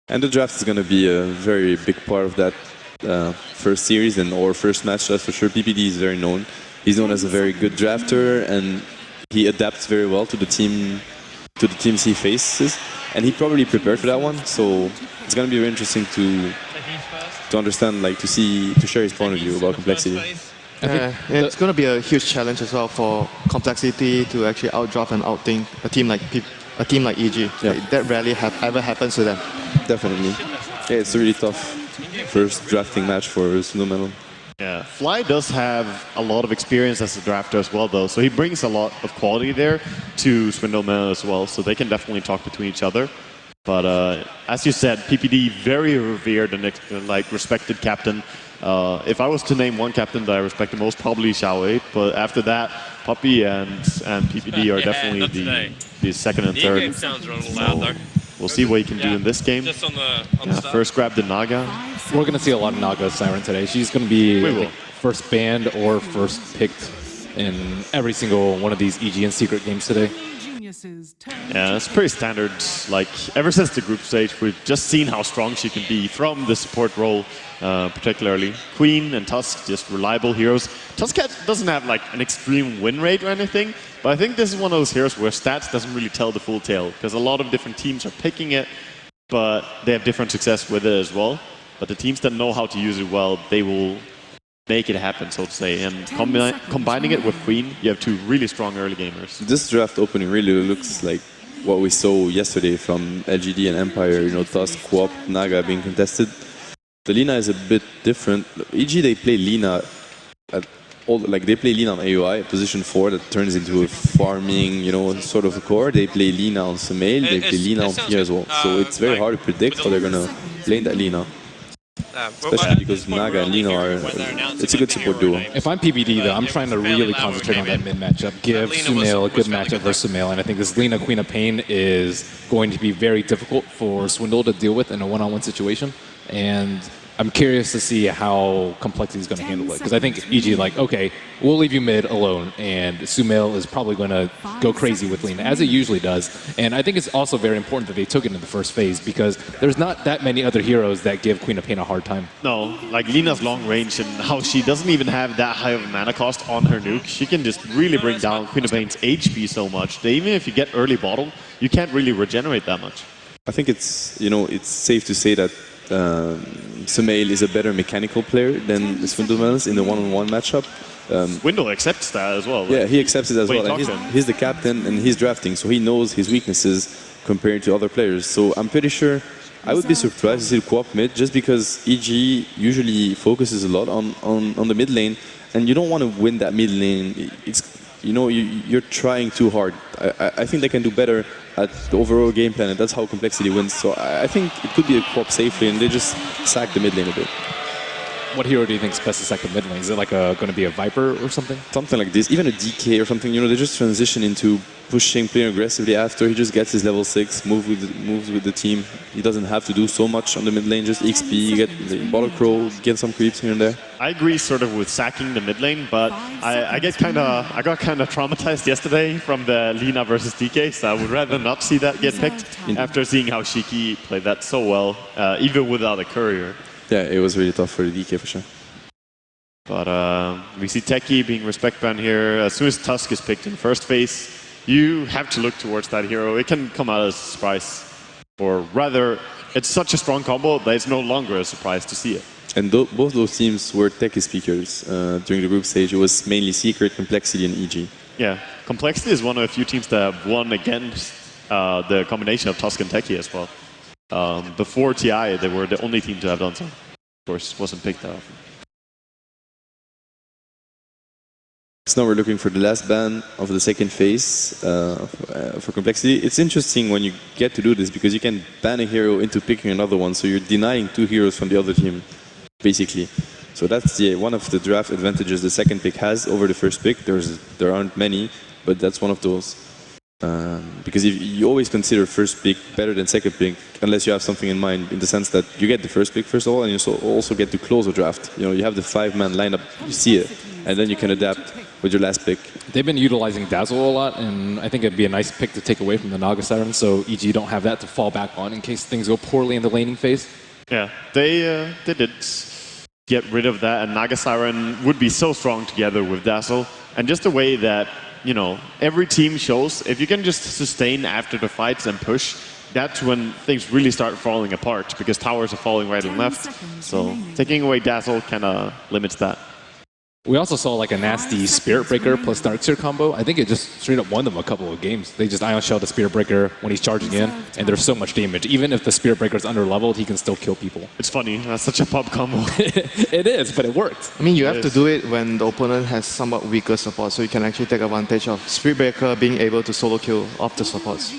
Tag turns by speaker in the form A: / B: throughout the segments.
A: And the draft is going to be a very big part of that first series or first match, that's for sure. PPD is very known. He's known as a very good drafter, and he adapts very well to the teams he faces. And he probably prepared for that one, so it's going to be very interesting to understand, like to share his point of view about complexity.
B: It's going to be a huge challenge as well for complexity to actually outdraft and outthink a team like EG.
A: Yeah.
B: That rarely ever happens to them.
A: Definitely. Yeah, it's a really tough first drafting match for Swindlemelon.
C: Yeah, Fly does have a lot of experience as a drafter as well, though, so he brings a lot of quality there to Swindlemelon as well, so they can definitely talk between each other. But as you said, PPD, very revered and respected captain. If I was to name one captain that I respect the most, probably Xiao, but after that, Puppy and PPD are definitely the second and third.
D: Game sounds a little loud there.
C: We'll see what he can do in this game.
D: Just on the
C: First grab the Naga.
E: We're going to see a lot of Naga Siren today. She's going to be first banned or first picked in every single one of these EG and Secret games today.
C: Yeah, it's pretty standard. Like, ever since the group stage, we've just seen how strong she can be from the support role, particularly. Queen and Tusk, just reliable heroes. Tusk doesn't have like an extreme win rate or anything, but I think this is one of those heroes where stats doesn't really tell the full tale, because a lot of different teams are picking it, but they have different success with it as well. But the teams that know how to use it well, they will make it happen, so to say. And combining it with Queen, you have two really strong early gamers.
A: This draft opening really looks like what we saw yesterday from LGD and Empire, you know, Tusk, coOP, Naga being contested. The Lina is a bit different. EG, they play Lina they play Lina on AOI, position 4, that turns into a farming, you know, sort of a core. They play Lina on Sumail, they play Lina on Pia as well. So it's very hard to predict how they're going to play that Lina. Especially because Naga and Lina are, it's a good support duo.
E: If I'm PPD though, I'm trying to really concentrate on that mid matchup. Give Sumail a good matchup versus Sumail, and I think this Lina Queen of Pain is going to be very difficult for Swindle to deal with in a one-on-one situation. And I'm curious to see how Complexity is going to handle it, because I think EG okay, we'll leave you mid alone, and Sumail is probably going to go crazy with Lina, as it usually does. And I think it's also very important that they took it in the first phase, because there's not that many other heroes that give Queen of Pain a hard time.
C: No, like Lina's long range and how she doesn't even have that high of a mana cost on her nuke, she can just really bring down Queen of Pain's HP so much that even if you get early bottle, you can't really regenerate that much.
A: I think it's, you know, it's safe to say that Sumail is a better mechanical player than Swindlemelon in the one-on-one matchup.
C: Swindle accepts that as well.
A: Yeah, he accepts it as well. He's the captain and he's drafting, so he knows his weaknesses compared to other players. So I'm pretty sure I would be surprised to see coOP mid, just because EG usually focuses a lot on the mid lane, and you don't want to win that mid lane. It's, you know, you're trying too hard. I think they can do better at the overall game plan, and that's how Complexity wins. So I think it could be a coOP safely, and they just sack the mid lane a bit.
E: What hero do you think is best to sack the mid lane? Is it like going to be a Viper or something?
A: Something like this, even a DK or something. You know, they just transition into pushing, playing aggressively after. He just gets his level 6, moves with the team. He doesn't have to do so much on the mid lane, just XP, get the bottle crow, get some creeps here and there.
C: I agree sort of with sacking the mid lane, but I got kind of traumatized yesterday from the Lina versus DK, so I would rather not see that get picked after seeing how Shiki played that so well, even without a courier.
A: Yeah, it was really tough for the DK for sure.
C: But we see Techie being respect banned here. As soon as Tusk is picked in first phase, you have to look towards that hero. It can come out as a surprise. Or rather, it's such a strong combo that it's no longer a surprise to see it.
A: And both those teams were Techie speakers during the group stage. It was mainly Secret, Complexity, and EG.
C: Yeah, Complexity is one of the few teams that have won against the combination of Tusk and Techie as well. Before TI, they were the only team to have done so. Of course, wasn't picked that often.
A: So now we're looking for the last ban of the second phase for Complexity. It's interesting when you get to do this, because you can ban a hero into picking another one, so you're denying 2 heroes from the other team, basically. So that's one of the draft advantages the second pick has over the first pick. There aren't many, but that's one of those. Because you always consider first pick better than second pick, unless you have something in mind, in the sense that you get the first pick first of all, and you also get to close a draft. You know, you have the 5-man lineup, you see it, and then you can adapt with your last pick?
E: They've been utilizing Dazzle a lot, and I think it'd be a nice pick to take away from the Naga Siren, so EG don't have that to fall back on in case things go poorly in the laning phase.
C: Yeah, they did get rid of that, and Naga Siren would be so strong together with Dazzle, and just the way that, you know, every team shows, if you can just sustain after the fights and push, that's when things really start falling apart, because towers are falling right and left, so taking away Dazzle kind of limits that.
E: We also saw like a nasty Spirit Breaker plus Darkseer combo. I think it just straight up won them a couple of games. They just Ion Shell the Spirit Breaker when he's charging in, and there's so much damage. Even if the Spirit Breaker is under-leveled, he can still kill people.
C: It's funny, that's such a pop combo.
E: It is, but it worked.
B: I mean, you have to do it when the opponent has somewhat weaker support, so you can actually take advantage of Spirit Breaker being able to solo kill off the supports.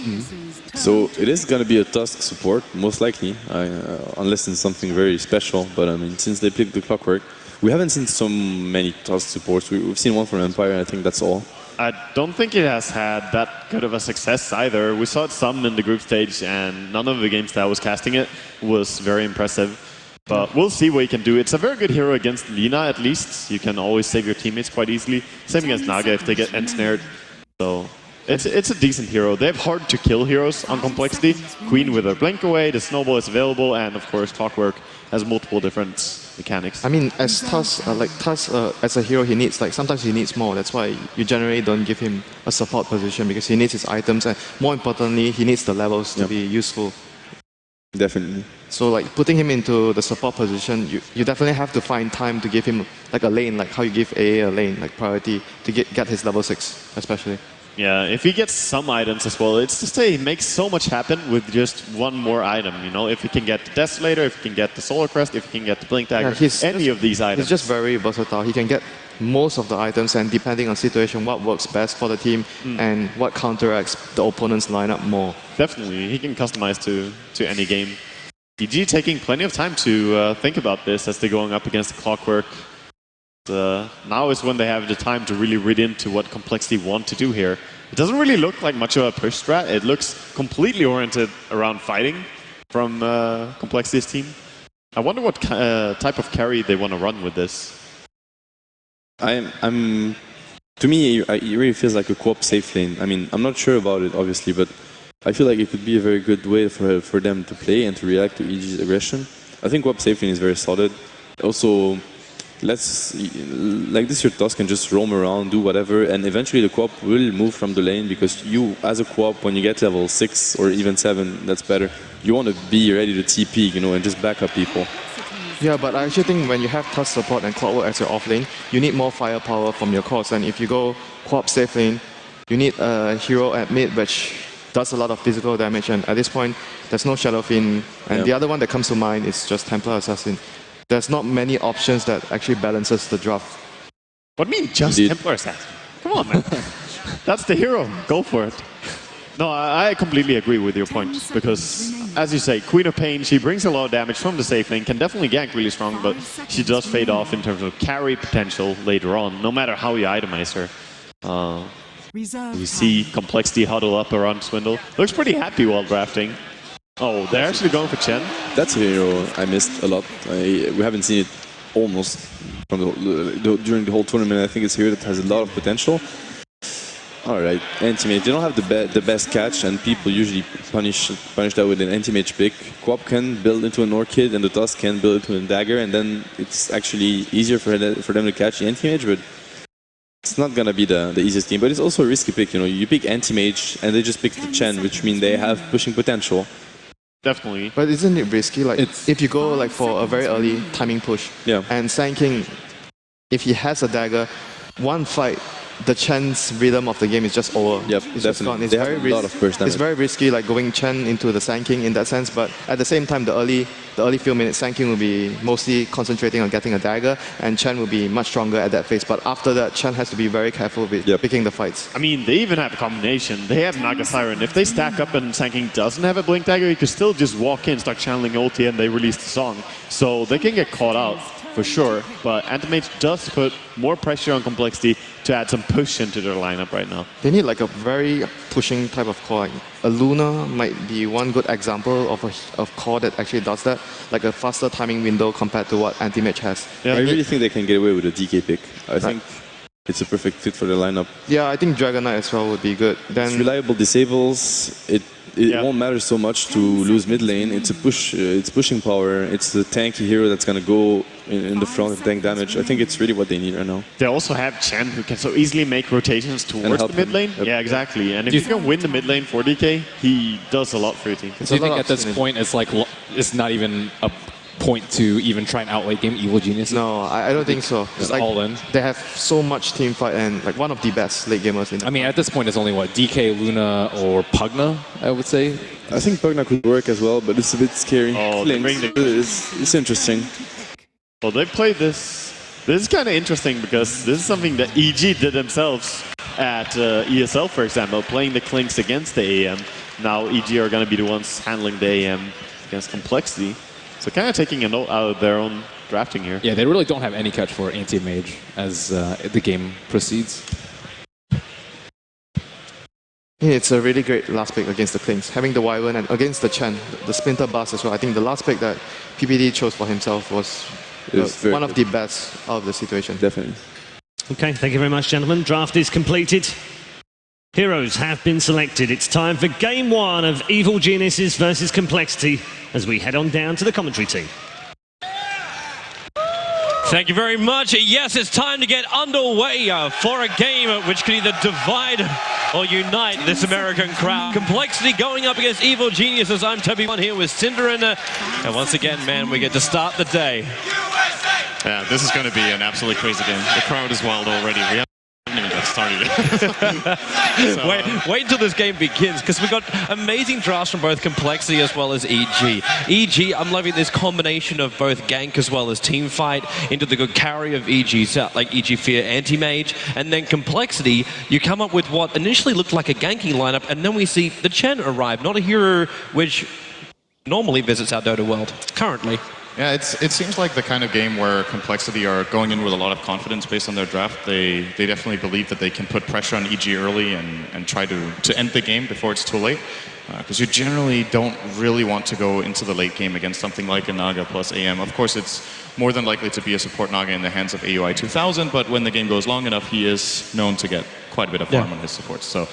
A: So it is going to be a Tusk support, most likely, unless it's something very special. But I mean, since they picked the Clockwork, we haven't seen so many Tusk supports. We've seen one from Empire, and I think that's all.
C: I don't think it has had that good of a success either. We saw it some in the group stage, and none of the games that I was casting it was very impressive. But we'll see what you can do. It's a very good hero against Lina, at least. You can always save your teammates quite easily. Same against Naga if they get ensnared. So it's a decent hero. They have hard-to-kill heroes on Complexity. Queen with her blink away, the Snowball is available, and of course Clockwork has multiple different mechanics.
B: I mean, as Tusk, as a hero, he needs, sometimes he needs more. That's why you generally don't give him a support position, because he needs his items, and more importantly, he needs the levels to be useful.
A: Definitely.
B: So putting him into the support position, you definitely have to find time to give him a lane, like how you give AA a lane, like priority to get his level 6, especially.
C: Yeah, if he gets some items as well, it's just he makes so much happen with just one more item, you know? If he can get the Desolator, if he can get the Solar Crest, if he can get the Blink Dagger, any of these items.
B: He's just very versatile. He can get most of the items, and depending on situation, what works best for the team and what counteracts the opponent's lineup more.
C: Definitely, he can customize to any game. EG taking plenty of time to think about this as they're going up against the Clockwork. Now is when they have the time to really read into what Complexity want to do here. It doesn't really look like much of a push strat. It looks completely oriented around fighting from Complexity's team. I wonder what type of carry they want to run with this.
A: To me, it really feels like a co-op safe lane. I mean, I'm not sure about it, obviously, but I feel like it could be a very good way for them to play and to react to EG's aggression. I think co-op safe lane is very solid. Also, like this, your Tusk can just roam around, do whatever, and eventually the co-op will move from the lane, because you, as a co-op, when you get level 6 or even 7, that's better, you want to be ready to TP, you know, and just back up people.
B: Yeah, but I actually think when you have Tusk support and Clockwork as your off lane, you need more firepower from your cores. And if you go co-op safe lane, you need a hero at mid which does a lot of physical damage, and at this point, there's no Shadow Fiend, and the other one that comes to mind is just Templar Assassin. There's not many options that actually balances the draft.
C: What do you mean, just Templar Assassin? Come on, man. That's the hero. Go for it. No, I completely agree with your point, because, as you say, Queen of Pain, she brings a lot of damage from the safe lane, can definitely gank really strong, but she does fade off in terms of carry potential later on, no matter how you itemize her. We see Complexity huddle up around Swindle. Looks pretty happy while drafting. Oh, they're actually going for Chen.
A: That's a hero I missed a lot. We haven't seen it almost from during the whole tournament. I think it's a hero that has a lot of potential. All right, anti-mage. They don't have the best catch, and people usually punish that with an anti-mage pick. Co-op can build into an Orchid, and the Tusk can build into a Dagger, and then it's actually easier for them to catch the anti-mage, but it's not gonna be the easiest game. But it's also a risky pick, you know. You pick anti-mage, and they just pick the Chen, which means they have pushing potential.
C: Definitely.
B: But isn't it risky? If you go for a very early timing push, and Sand King, if he has a dagger, one fight, the Chen's rhythm of the game is just over.
A: Yep,
B: it's
A: definitely.
B: just gone. It's
A: they have a lot of burst damage.
B: It's very risky, going Chen into the Sand King in that sense. But at the same time, the early few minutes, Sand King will be mostly concentrating on getting a dagger, and Chen will be much stronger at that phase. But after that, Chen has to be very careful with picking the fights.
C: I mean, they even have a combination. They have Naga Siren. If they stack up and Sand King doesn't have a Blink Dagger, you could still just walk in, start channeling ulti, and they release the song. So they can get caught out for sure. But Antimage does put more pressure on Complexity to add some push into their lineup right now.
B: They need a very pushing type of core. A Luna might be one good example of core that actually does that, like a faster timing window compared to what Anti-Mage has.
A: Yeah, I really think they can get away with a DK pick. I think it's a perfect fit for the lineup.
B: Yeah, I think Dragon Knight as well would be good.
A: It's
B: Then
A: reliable disables. It won't matter so much to lose mid lane. It's a push. It's pushing power. It's the tanky hero that's gonna go in the front and tank damage. I think it's really what they need right now.
C: They also have Chen, who can so easily make rotations towards
A: help
C: the mid
A: him.
C: lane.
A: Yep.
C: Yeah, exactly. And if you can win the mid lane for DK, he does a lot for your team.
E: Do you think at this point it's like it's not even a point to even try and outlate game Evil Genius?
B: no, I don't think so.
E: Just
B: Like,
E: all in.
B: They have so much team fight and like one of the best late gamers in the
E: I mean, at this point, it's only what, DK, Luna, or Pugna, I would say.
A: I think Pugna could work as well, but it's a bit scary.
C: Oh, they bring the-
A: It's interesting.
C: Well, they played this. This is kind of interesting because this is something that EG did themselves at ESL, for example, playing the Clinks against the AM. Now EG are going to be the ones handling the AM against Complexity. So kind of taking a note out of their own drafting here.
E: Yeah, they really don't have any catch for anti-mage as the game proceeds.
B: Yeah, it's a really great last pick against the Klings. Having the Wyvern and against the Chen, the Splinter Bus as well. I think the last pick that PPD chose for himself was
A: very
B: one of the best out of the situation.
A: Definitely.
F: Okay, thank you very much, gentlemen. Draft is completed. Heroes have been selected. It's time for game one of Evil Geniuses versus Complexity as we head on down to the commentary team.
D: Thank you very much. Yes, it's time to get underway for a game which can either divide or unite this American crowd. Complexity going up against Evil Geniuses. I'm Toby1 here with Cinderin. And once again, man, we get to start the day.
G: Yeah, this is going to be an absolutely crazy game. The crowd is wild already. We haven't even got started.
D: Wait until this game begins, because we've got amazing drafts from both Complexity as well as EG. EG, I'm loving this combination of both gank as well as team fight into the good carry of EG's, like EG Fear Anti-Mage, and then Complexity, you come up with what initially looked like a ganking lineup, and then we see the Chen arrive, not a hero which normally visits our Dota world, currently.
G: Yeah, it seems like the kind of game where Complexity are going in with a lot of confidence based on their draft. They definitely believe that they can put pressure on EG early and try to end the game before it's too late. Because you generally don't really want to go into the late game against something like a Naga plus AM. Of course, it's more than likely to be a support Naga in the hands of AUI 2000, but when the game goes long enough, he is known to get quite a bit of farm on his supports. So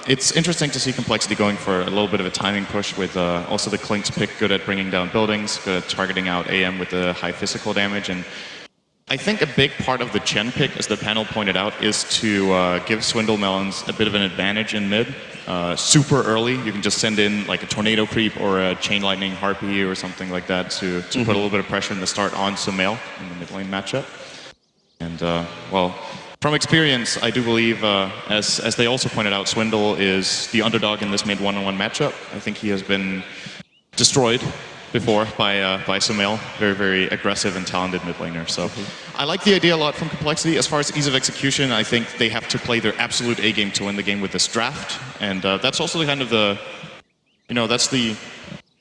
G: it's interesting to see Complexity going for a little bit of a timing push with also the Clinks pick good at bringing down buildings, good at targeting out AM with the high physical damage. And I think a big part of the Chen pick, as the panel pointed out, is to give Swindle Melons a bit of an advantage in mid. Super early, you can just send in like a Tornado Creep or a Chain Lightning Harpy or something like that to put a little bit of pressure in the start on Sumail in the mid lane matchup. And well, from experience, I do believe, as they also pointed out, Swindle is the underdog in this mid one-on-one matchup. I think he has been destroyed before by Sumail, very, very aggressive and talented mid laner. So I like the idea a lot from Complexity. As far as ease of execution, I think they have to play their absolute A game to win the game with this draft. And that's also the kind of that's the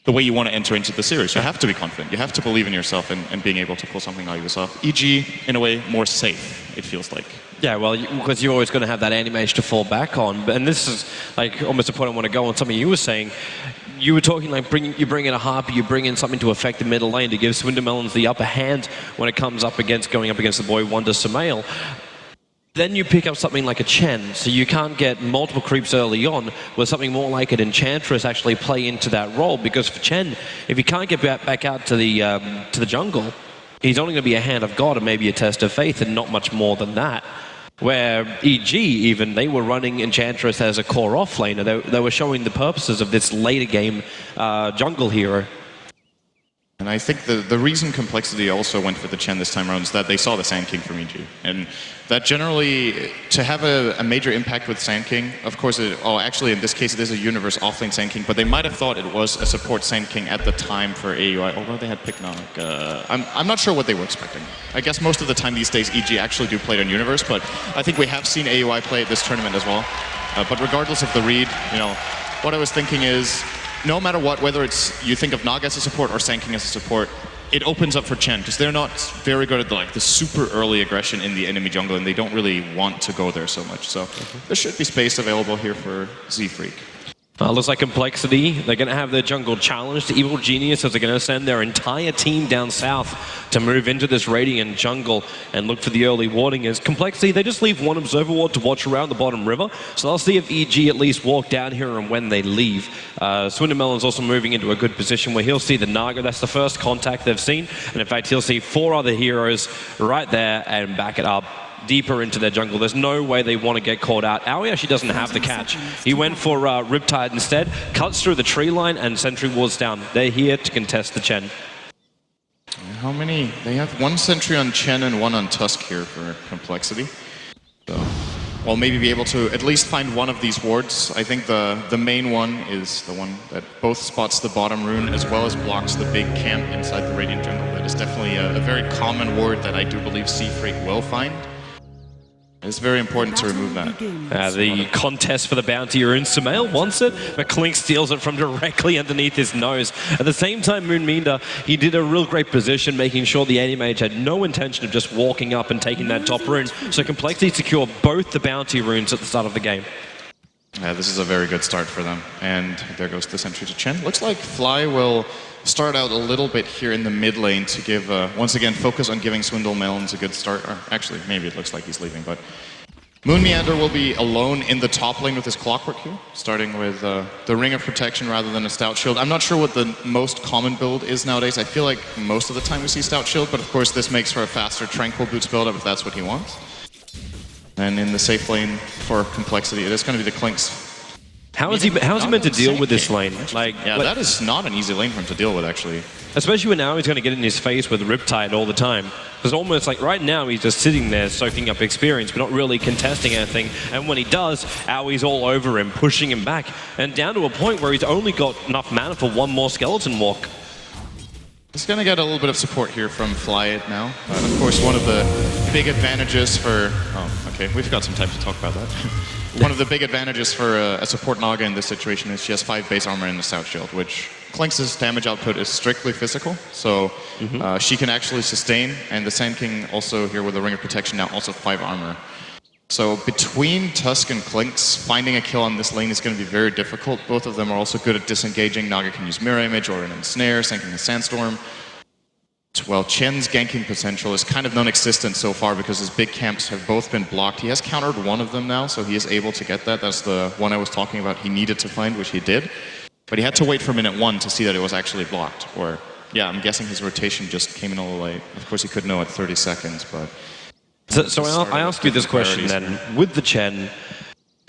G: way you want to enter into the series. You have to be confident. You have to believe in yourself and being able to pull something like this off. EG, in a way, more safe, it feels like.
D: Yeah, well, because you're always going to have that Anti-Mage to fall back on. And this is like almost a point I want to go on something you were saying. You were talking like you bring in a Harpy, you bring in something to affect the middle lane to give Swindle Melons the upper hand when it comes up against going up against the boy Wonder Sumail. Then you pick up something like a Chen, so you can't get multiple creeps early on, where something more like an Enchantress actually play into that role. Because for Chen, if he can't get back out to the jungle, he's only going to be a hand of God and maybe a test of faith, and not much more than that. Where EG, even, they were running Enchantress as a core offlaner. They were showing the purposes of this later game jungle hero.
G: And I think the reason Complexity also went for the Chen this time around is that they saw the Sand King from EG. And that generally, to have a major impact with Sand King, of course, actually in this case it is a universe offlane Sand King, but they might have thought it was a support Sand King at the time for AUI, although they had picked Nog. I'm not sure what they were expecting. I guess most of the time these days EG actually do play it on universe, but I think we have seen AUI play at this tournament as well. But regardless of the read, what I was thinking is, no matter what, whether it's you think of Naga as a support or Sand King as a support, it opens up for Chen, because they're not very good at the super early aggression in the enemy jungle, and they don't really want to go there so much. So there should be space available here for Z-Freak.
D: Looks like Complexity, they're going to have their jungle challenged. Evil Geniuses are going to send their entire team down south to move into this Radiant jungle and look for the early warding. As Complexity, they just leave one Observer Ward to watch around the bottom river. So they'll see if EG at least walk down here and when they leave. Swindermelon's also moving into a good position where he'll see the Naga. That's the first contact they've seen. And in fact, he'll see 4 other heroes right there and back it up deeper into their jungle. There's no way they want to get caught out. Aoi actually doesn't have the catch. He went for Riptide instead, cuts through the tree line, and sentry wards down. They're here to contest the Chen.
G: How many? They have 1 sentry on Chen and 1 on Tusk here for Complexity. So, well, maybe be able to at least find one of these wards. I think the main one is the one that both spots the bottom rune as well as blocks the big camp inside the Radiant jungle. That is definitely a very common ward that I do believe Seafreak will find. It's very important to remove that.
D: The contest for the bounty rune. Sumail wants it, but Klink steals it from directly underneath his nose. At the same time, Moonminder, he did a real great position, making sure the Anti-Mage had no intention of just walking up and taking that top rune. So Complexity secure both the bounty runes at the start of the game.
G: Yeah, this is a very good start for them. And there goes the sentry to Chen. Looks like Fly will start out a little bit here in the mid lane to give, once again, focus on giving Swindlemelons a good start. Or actually, maybe it looks like he's leaving, but Moon Meander will be alone in the top lane with his Clockwork here, starting with the Ring of Protection rather than a Stout Shield. I'm not sure what the most common build is nowadays. I feel like most of the time we see Stout Shield, but of course this makes for a faster Tranquil Boots build-up if that's what he wants. And in the safe lane for Complexity, it is going to be the Klinks.
D: How is he meant to deal with this lane? Like,
G: yeah, that is not an easy lane for him to deal with, actually.
D: Especially when now he's going to get in his face with Riptide all the time. Because almost like right now he's just sitting there soaking up experience, but not really contesting anything. And when he does, Aoi's all over him, pushing him back. And down to a point where he's only got enough mana for 1 more Skeleton Walk.
G: He's going to get a little bit of support here from Flyed now. Of course, one of the big advantages for... Oh, okay, we've got some time to talk about that. One of the big advantages for a support Naga in this situation is she has 5 base armor and a Stout Shield, which Klinks' damage output is strictly physical, so she can actually sustain, and the Sand King also here with the Ring of Protection now also 5 armor. So between Tusk and Klinks, finding a kill on this lane is going to be very difficult. Both of them are also good at disengaging. Naga can use Mirror Image or an Ensnare, Sand King a Sandstorm. Well, Chen's ganking potential is kind of non-existent so far because his big camps have both been blocked. He has countered one of them now, so he is able to get that. That's the one I was talking about he needed to find, which he did. But he had to wait for minute 1 to see that it was actually blocked. Or, yeah, I'm guessing his rotation just came in a little late. Of course, he could know at 30 seconds, but...
D: So I ask you this question then. With the Chen,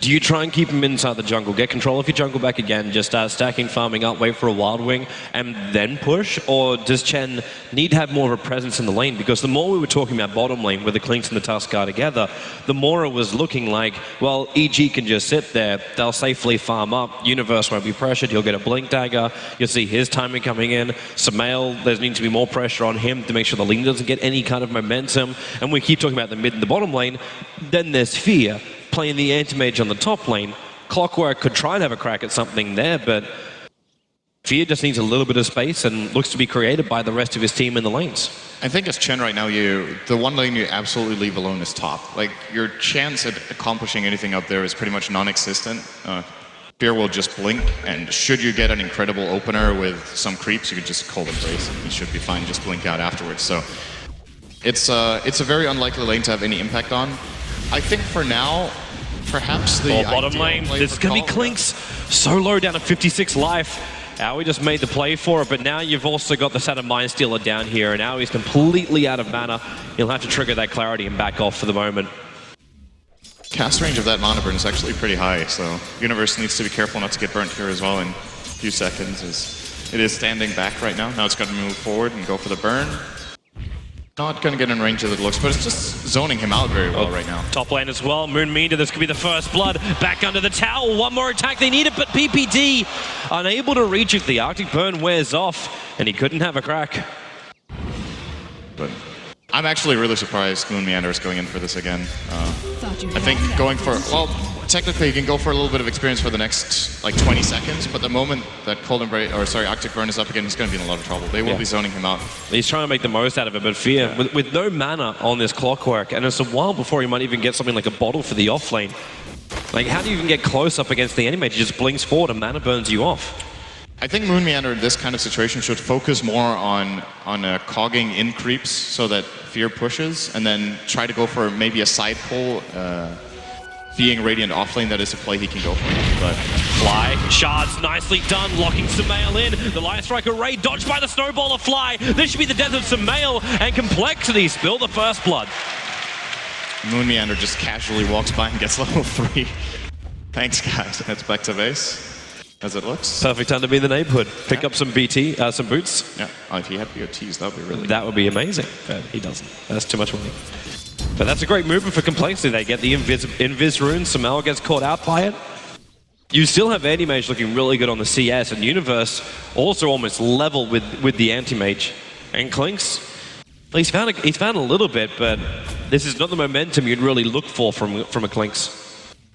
D: do you try and keep him inside the jungle, get control of your jungle back again, just start stacking, farming up, wait for a Wild Wing, and then push? Or does Chen need to have more of a presence in the lane? Because the more we were talking about bottom lane, where the Klinks and the Tusk are together, the more it was looking like, well, EG can just sit there, they'll safely farm up, Universe won't be pressured, he'll get a Blink Dagger, you'll see his timing coming in, Sumail, there needs to be more pressure on him to make sure the lane doesn't get any kind of momentum, and we keep talking about the mid and the bottom lane, then there's Fear, playing the Anti-Mage on the top lane. Clockwork could try and have a crack at something there, but Fear just needs a little bit of space and looks to be created by the rest of his team in the lanes.
G: I think as Chen right now, the one lane you absolutely leave alone is top. Like, your chance at accomplishing anything up there is pretty much non-existent. Fear will just blink, and should you get an incredible opener with some creeps, you could just cold Embrace, and he should be fine, just blink out afterwards. So it's a very unlikely lane to have any impact on. I think for now, perhaps the
D: bottom lane, this is going to be Klinks so low down to 56 life. Aoi just made the play for it, but now you've also got the Saturn Mind Stealer down here, and Aoi's completely out of mana. He'll have to trigger that clarity and back off for the moment.
G: Cast range of that mana burn is actually pretty high, so Universe needs to be careful not to get burnt here as well in a few seconds. As it is standing back right now. Now it's going to move forward and go for the burn. Not going to get in range of the looks, but it's just zoning him out very well right now.
D: Top lane as well. Moonmeander, this could be the first blood. Back under the tower. One more attack. They need it, but PPD unable to reach it. The Arctic Burn wears off, and he couldn't have a crack.
G: But I'm actually really surprised Moon Meander is going in for this again. I think going for, well, technically you can go for a little bit of experience for the next like 20 seconds, but the moment that Arctic Burn is up again, he's going to be in a lot of trouble. They will be zoning him out.
D: He's trying to make the most out of it, but Fear, with no mana on this Clockwork, and it's a while before he might even get something like a bottle for the off lane. Like, how do you even get close up against the enemy mage? He just blinks forward and mana burns you off.
G: I think Moon Meander in this kind of situation should focus more on cogging in creeps so that Fear pushes, and then try to go for maybe a side pull, being Radiant offlane. That is a play he can go for. But
D: Fly, shards, nicely done, locking Sumail in. The Lion Striker Ray dodged by the Snowball of Fly. This should be the death of Sumail, and Complexity spill the first blood.
G: Moon Meander just casually walks by and gets level 3. Thanks, guys. Heads back to base, as it looks.
D: Perfect time to be in the neighborhood. Pick up some BT, some boots.
G: Yeah, if he had BOTs, that would be really
D: That would be amazing, but he doesn't. That's too much money. But that's a great movement for Complexity. They get the Invis rune. Sumail gets caught out by it. You still have Anti-Mage looking really good on the CS, and Universe also almost level with the Anti-Mage. And Clinks, he's found a little bit, but this is not the momentum you'd really look for from a Clinks.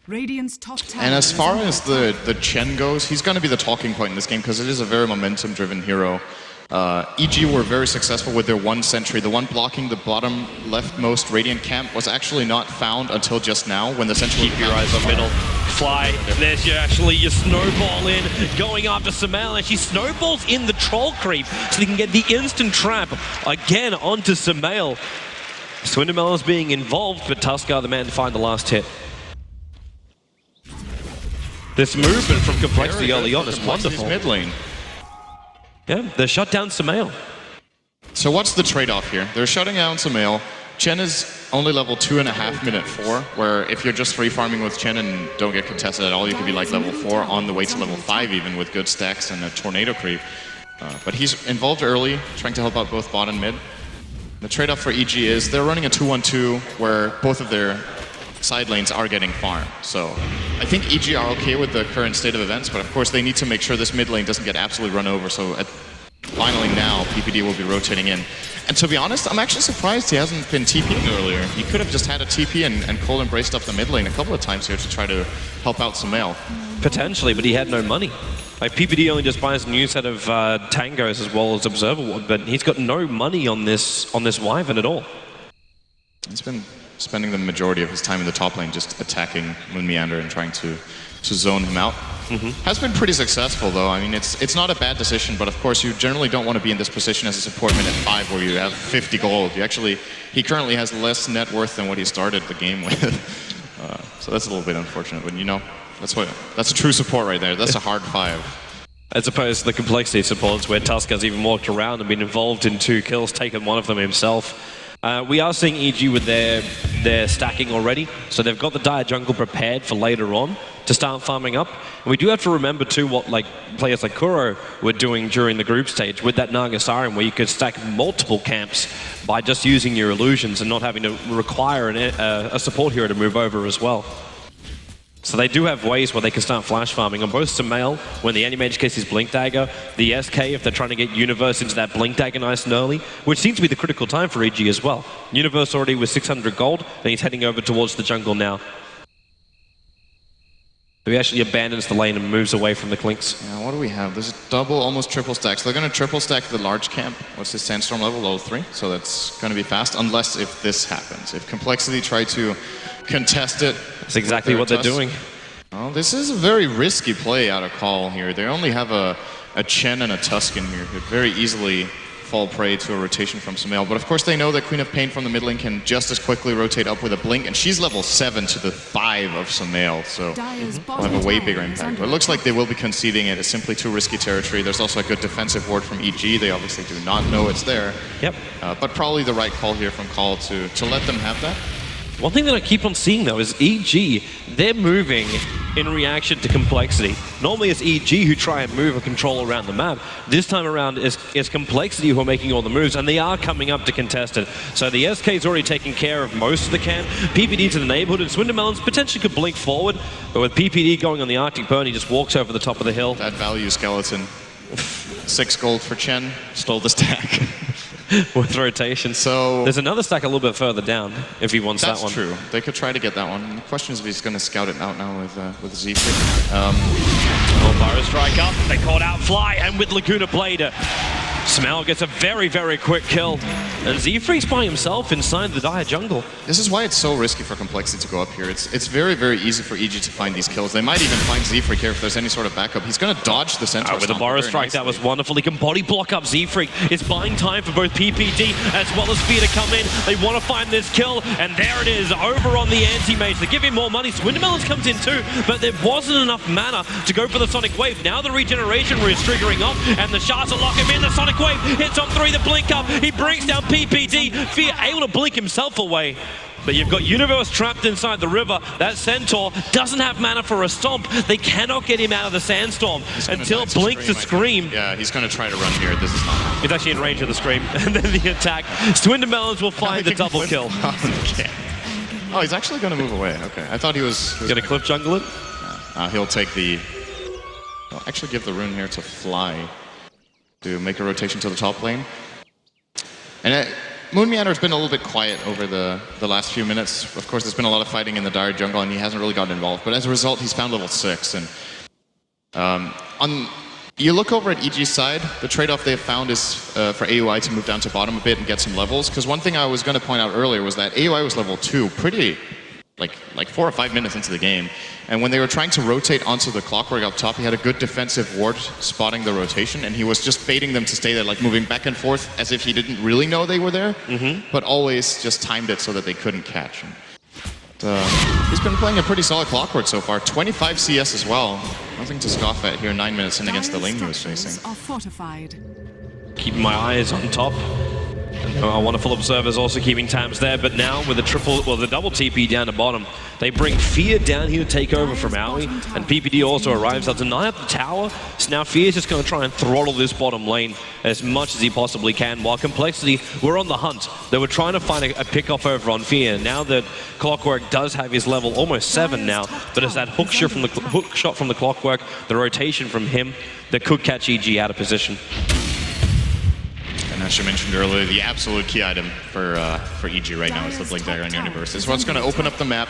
H: Radiant's top 10.
G: And as far as the Chen goes, he's going to be the talking point in this game because it is a very momentum-driven hero. EG were very successful with their one sentry. The one blocking the bottom leftmost Radiant camp was actually not found until just now when the sentry...
D: Keep your eyes on middle. Fly, there's your snowball in, going after Sumail, and she snowballs in the troll creep so they can get the instant trap again onto Sumail. Swindamelon's being involved, but Tuskar the man to find the last hit. This movement from Complexity early on is wonderful.
G: Mid lane.
D: Yeah, they shut down Sumail.
G: So what's the trade-off here? They're shutting down Sumail. Chen is only level 2.5 minute 4, where if you're just free farming with Chen and don't get contested at all, you could be like level 4 on the way to level 5 even with good stacks and a tornado creep. But he's involved early, trying to help out both bot and mid. The trade-off for EG is they're running a 2-1-2 where both of their side lanes are getting farmed. So I think EG are okay with the current state of events, but of course they need to make sure this mid lane doesn't get absolutely run over. So finally now, PPD will be rotating in. And to be honest, I'm actually surprised he hasn't been TPing earlier. He could have just had a TP and coL embraced up the mid lane a couple of times here to try to help out Sumail.
D: Potentially, but he had no money. Like, PPD only just buys a new set of tangos as well as Observer Ward, but he's got no money on this Wyvern at all.
G: He's been spending the majority of his time in the top lane just attacking Moon Meander and trying to zone him out. Has been pretty successful though. I mean, it's not a bad decision, but of course you generally don't want to be in this position as a support minute 5 where you have 50 gold. He currently has less net worth than what he started the game with. So that's a little bit unfortunate, but you know, that's a true support right there. That's a hard 5.
D: As opposed to the Complexity supports where Tuskar's even walked around and been involved in 2 kills, taken one of them himself. We are seeing EG with their stacking already, so they've got the Dire Jungle prepared for later on to start farming up. And we do have to remember too what players like Kuro were doing during the group stage with that Nagasarian, where you could stack multiple camps by just using your illusions and not having to require a support hero to move over as well. So they do have ways where they can start flash farming on both Sumail when the Anti-Mage gets his Blink Dagger, the SK if they're trying to get Universe into that Blink Dagger nice and early, which seems to be the critical time for EG as well. Universe already with 600 gold, and he's heading over towards the jungle now. So he actually abandons the lane and moves away from the Clinks.
G: Yeah, what do we have? There's double, almost triple stacks. So they're going to triple stack the large camp. What's his Sandstorm level? Level 3. So that's going to be fast, unless if this happens. If Complexity try to contest it.
D: That's exactly what they're doing.
G: Well, this is a very risky play out of coL here. They only have a Chen and a Tuscan here. Could very easily fall prey to a rotation from Sumail. But of course they know that Queen of Pain from the mid lane can just as quickly rotate up with a blink, and she's level 7 to the 5 of Sumail, so will have a way bigger impact. But it looks like they will be conceding it. It's simply too risky territory. There's also a good defensive ward from EG. They obviously do not know it's there.
D: Yep.
G: But probably the right call here from coL to let them have that.
D: One thing that I keep on seeing though is EG, they're moving in reaction to Complexity. Normally it's EG who try and move or control around the map. This time around it's Complexity who are making all the moves, and they are coming up to contest it. So the SK's already taking care of most of the camp. PPD to the neighborhood, and Swindamelons potentially could blink forward, but with PPD going on the Arctic Burn, he just walks over the top of the hill.
G: That value skeleton. 6 gold for Chen, stole the stack.
D: With rotation.
G: So
D: there's another stack a little bit further down if he wants that one.
G: That's true. They could try to get that one. The question is if he's going to scout it out now with Z.
D: Pyro strike up. They caught out Fly, and with Laguna Blade, Sumail gets a very, very quick kill. And Z-Freak's by himself inside the Dire jungle.
G: This is why it's so risky for Complexity to go up here. It's very, very easy for EG to find these kills. They might even find Z-Freak here if there's any sort of backup. He's going to dodge the centaur
D: With the Borrow Strike, that was wonderful. He can body block up Z-Freak. It's buying time for both PPD as well as Fear to come in. They want to find this kill, and there it is, over on the anti-mage. They give him more money. Swindamelons comes in too, but there wasn't enough mana to go for the Sonic Wave. Now the regeneration is triggering off, and the shards will lock him in. The Sonic Wave hits on 3, the blink up. He brings down PPD. Fear able to blink himself away. But you've got Universe trapped inside the river. That Centaur doesn't have mana for a stomp. They cannot get him out of the sandstorm until Blink to Scream.
G: Yeah, he's going to try to run here. This is not.
D: It's actually in range of the Scream. And then the attack. Swindamelons will find the double kill.
G: Oh, he's actually going to move away. Okay, I thought he was
D: going to cliff jungle it.
G: He'll take the. I'll actually give the rune here to Fly to make a rotation to the top lane. And Moon Meander's been a little bit quiet over the last few minutes. Of course, there's been a lot of fighting in the Dire jungle, and he hasn't really gotten involved. But as a result, he's found level 6. And you look over at EG's side, the trade-off they've found is for AUI to move down to bottom a bit and get some levels. Because one thing I was going to point out earlier was that AUI was level 2 pretty, like 4 or 5 minutes into the game. And when they were trying to rotate onto the Clockwork up top, he had a good defensive ward spotting the rotation, and he was just baiting them to stay there, like moving back and forth as if he didn't really know they were there, but always just timed it so that they couldn't catch him. He's been playing a pretty solid Clockwork so far. 25 CS as well. Nothing to scoff at here 9 minutes in against the lane he was facing.
D: Keeping my eyes on top. Our wonderful observers also keeping tabs there, but now with the double TP down to bottom, they bring Fear down here to take over from Aoi, and PPD also arrives. They'll deny up the tower, so now Fear's just going to try and throttle this bottom lane as much as he possibly can, while Complexity were on the hunt. They were trying to find a pick-off over on Fear. Now that Clockwork does have his level almost 7 now, but it's that hook shot from the Clockwork, the rotation from him, that could catch EG out of position.
G: And as you mentioned earlier, the absolute key item for EG right now is the Blink Dagger on Universe. It's what's going to open up the map.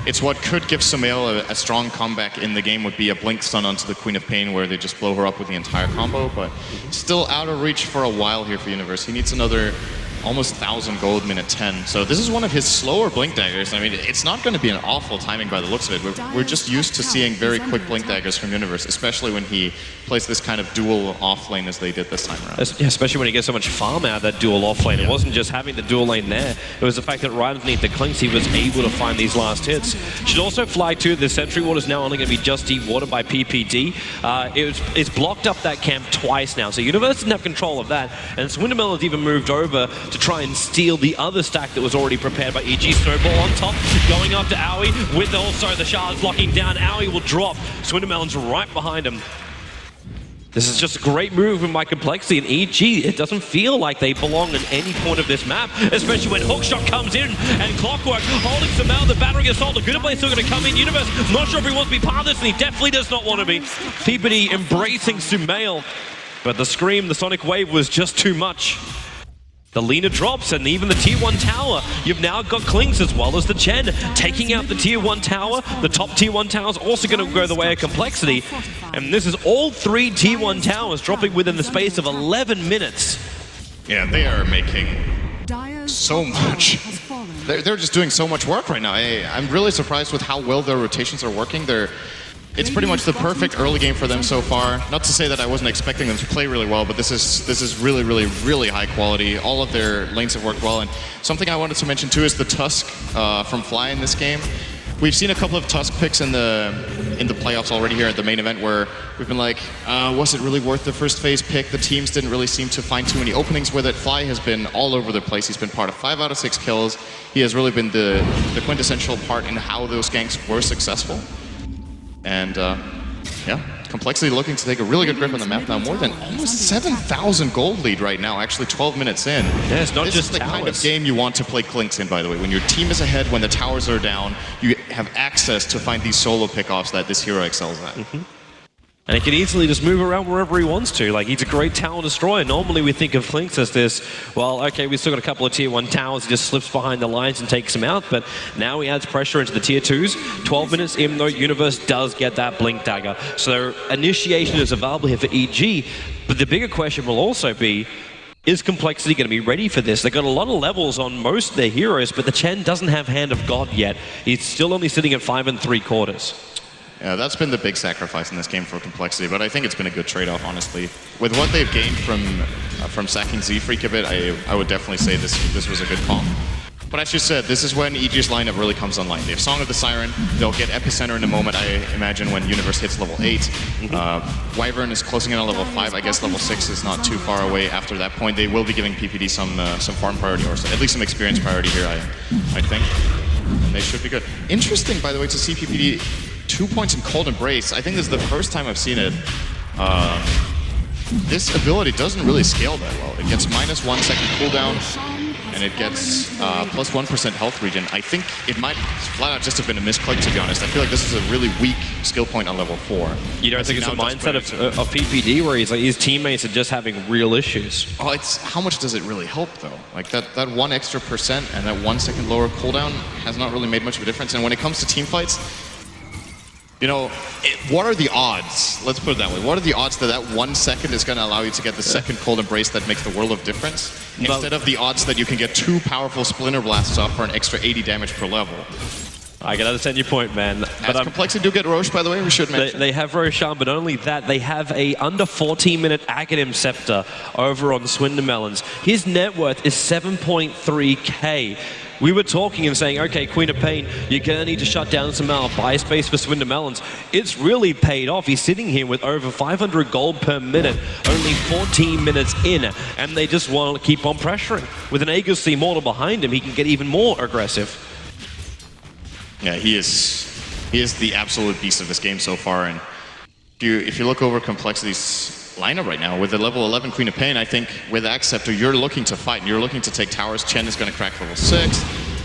G: It's what could give Sumail a strong comeback in the game, would be a Blink stun onto the Queen of Pain where they just blow her up with the entire combo, but still out of reach for a while here for Universe. He needs another almost 1,000 gold minute 10. So this is one of his slower Blink Daggers. I mean, it's not going to be an awful timing by the looks of it. We're just used to seeing very quick Blink Daggers from Universe, especially when he plays this kind of dual off lane as they did this time around.
D: Especially when he gets so much farm out of that dual off lane. It wasn't just having the dual lane there. It was the fact that right underneath the clinks, he was able to find these last hits. Should also flag too, the Sentry Ward is now only going to be just dewatered by PPD. It's blocked up that camp twice now, so Universe didn't have control of that. And Swindamelons has even moved over to try and steal the other stack that was already prepared by EG. Snowball on top, going after Aoi, with also the shards locking down. Aoi will drop. Swindamelons right behind him. This is just a great move from my Complexity, and EG, it doesn't feel like they belong at any point of this map, especially when Hookshot comes in, and Clockwork holding Sumail, the battering assault, the Goodablade still going to come in. Universe, not sure if he wants to be part of this, and he definitely does not want to be. PPD embracing Sumail, but the Scream, the Sonic Wave was just too much. The Lina drops, and even the Tier 1 tower. You've now got Clinks as well as the Chen taking out the Tier 1 tower. The top Tier 1 tower is also going to go the way of Complexity. And this is all 3 Tier 1 towers dropping within the space of 11 minutes.
G: Yeah, they are making so much. They're just doing so much work right now. I'm really surprised with how well their rotations are working. It's pretty much the perfect early game for them so far. Not to say that I wasn't expecting them to play really well, but this is really, really, really high quality. All of their lanes have worked well, and something I wanted to mention too is the Tusk from Fly in this game. We've seen a couple of Tusk picks in the playoffs already here at the main event where we've been like, was it really worth the first phase pick? The teams didn't really seem to find too many openings with it. Fly has been all over the place. He's been part of 5 out of 6 kills. He has really been the quintessential part in how those ganks were successful. And yeah, Complexity looking to take a really good grip on the map now. More than almost 7,000 gold lead right now, actually 12 minutes in.
D: Yeah, it's not
G: this
D: just
G: is the
D: towers.
G: kind of game you want to play Clinks in, by the way. When your team is ahead, when the towers are down, you have access to find these solo pickoffs that this hero excels at.
D: And he can easily just move around wherever he wants to. Like, he's a great tower destroyer. Normally we think of Clinks as this, well, okay, we've still got a couple of Tier 1 towers. He just slips behind the lines and takes them out. But now he adds pressure into the Tier 2s. 12 minutes, even though Universe does get that Blink Dagger. So initiation is available here for EG. But the bigger question will also be, Is Complexity going to be ready for this? They've got a lot of levels on most of their heroes, but the Chen doesn't have Hand of God yet. He's still only sitting at 5 3/4.
G: Yeah, that's been the big sacrifice in this game for Complexity, but I think it's been a good trade-off, honestly. With what they've gained from sacking Z-Freak a bit, I would definitely say this was a good call. But as you said, this is when EG's lineup really comes online. They have Song of the Siren, they'll get Epicenter in a moment, I imagine, when Universe hits level 8. Wyvern is closing in on level 5, I guess level 6 is not too far away after that point. They will be giving PPD some farm priority, or at least some experience priority here, I think. And they should be good. Interesting, by the way, to see PPD 2 points in Cold Embrace. I think this is the first time I've seen it. This ability doesn't really scale that well. It gets -1 second cooldown, and it gets plus 1% health regen. I think it might flat out just have been a misclick, to be honest. I feel like this is a really weak skill point on level 4.
D: You don't think it's a mindset of PPD where he's like his teammates are just having real issues?
G: Oh, it's how much does it really help though? Like that 1 extra percent and that 1 second lower cooldown has not really made much of a difference. And when it comes to team fights, you know, what are the odds? Let's put it that way. What are the odds that 1 second is going to allow you to get the second Cold Embrace that makes the world of difference, instead of the odds that you can get 2 powerful Splinter Blasts off for an extra 80 damage per level?
D: I can understand your point, man.
G: But Complexity do get Roche, by the way, we should mention.
D: They have Roshan, but only that. They have a under 14-minute Aghanim Scepter over on Swindamelons. His net worth is 7.3k. We were talking and saying, okay, Queen of Pain, you're going to need to shut down some buy space for Swindamelons. It's really paid off. He's sitting here with over 500 gold per minute, only 14 minutes in, and they just want to keep on pressuring. With an Aegis Immortal behind him, he can get even more aggressive.
G: Yeah, he is the absolute beast of this game so far, and if you look over Complexity's lineup right now, with the level 11 Queen of Pain, I think with Acceptor, you're looking to fight, and you're looking to take towers. Chen is going to crack level 6.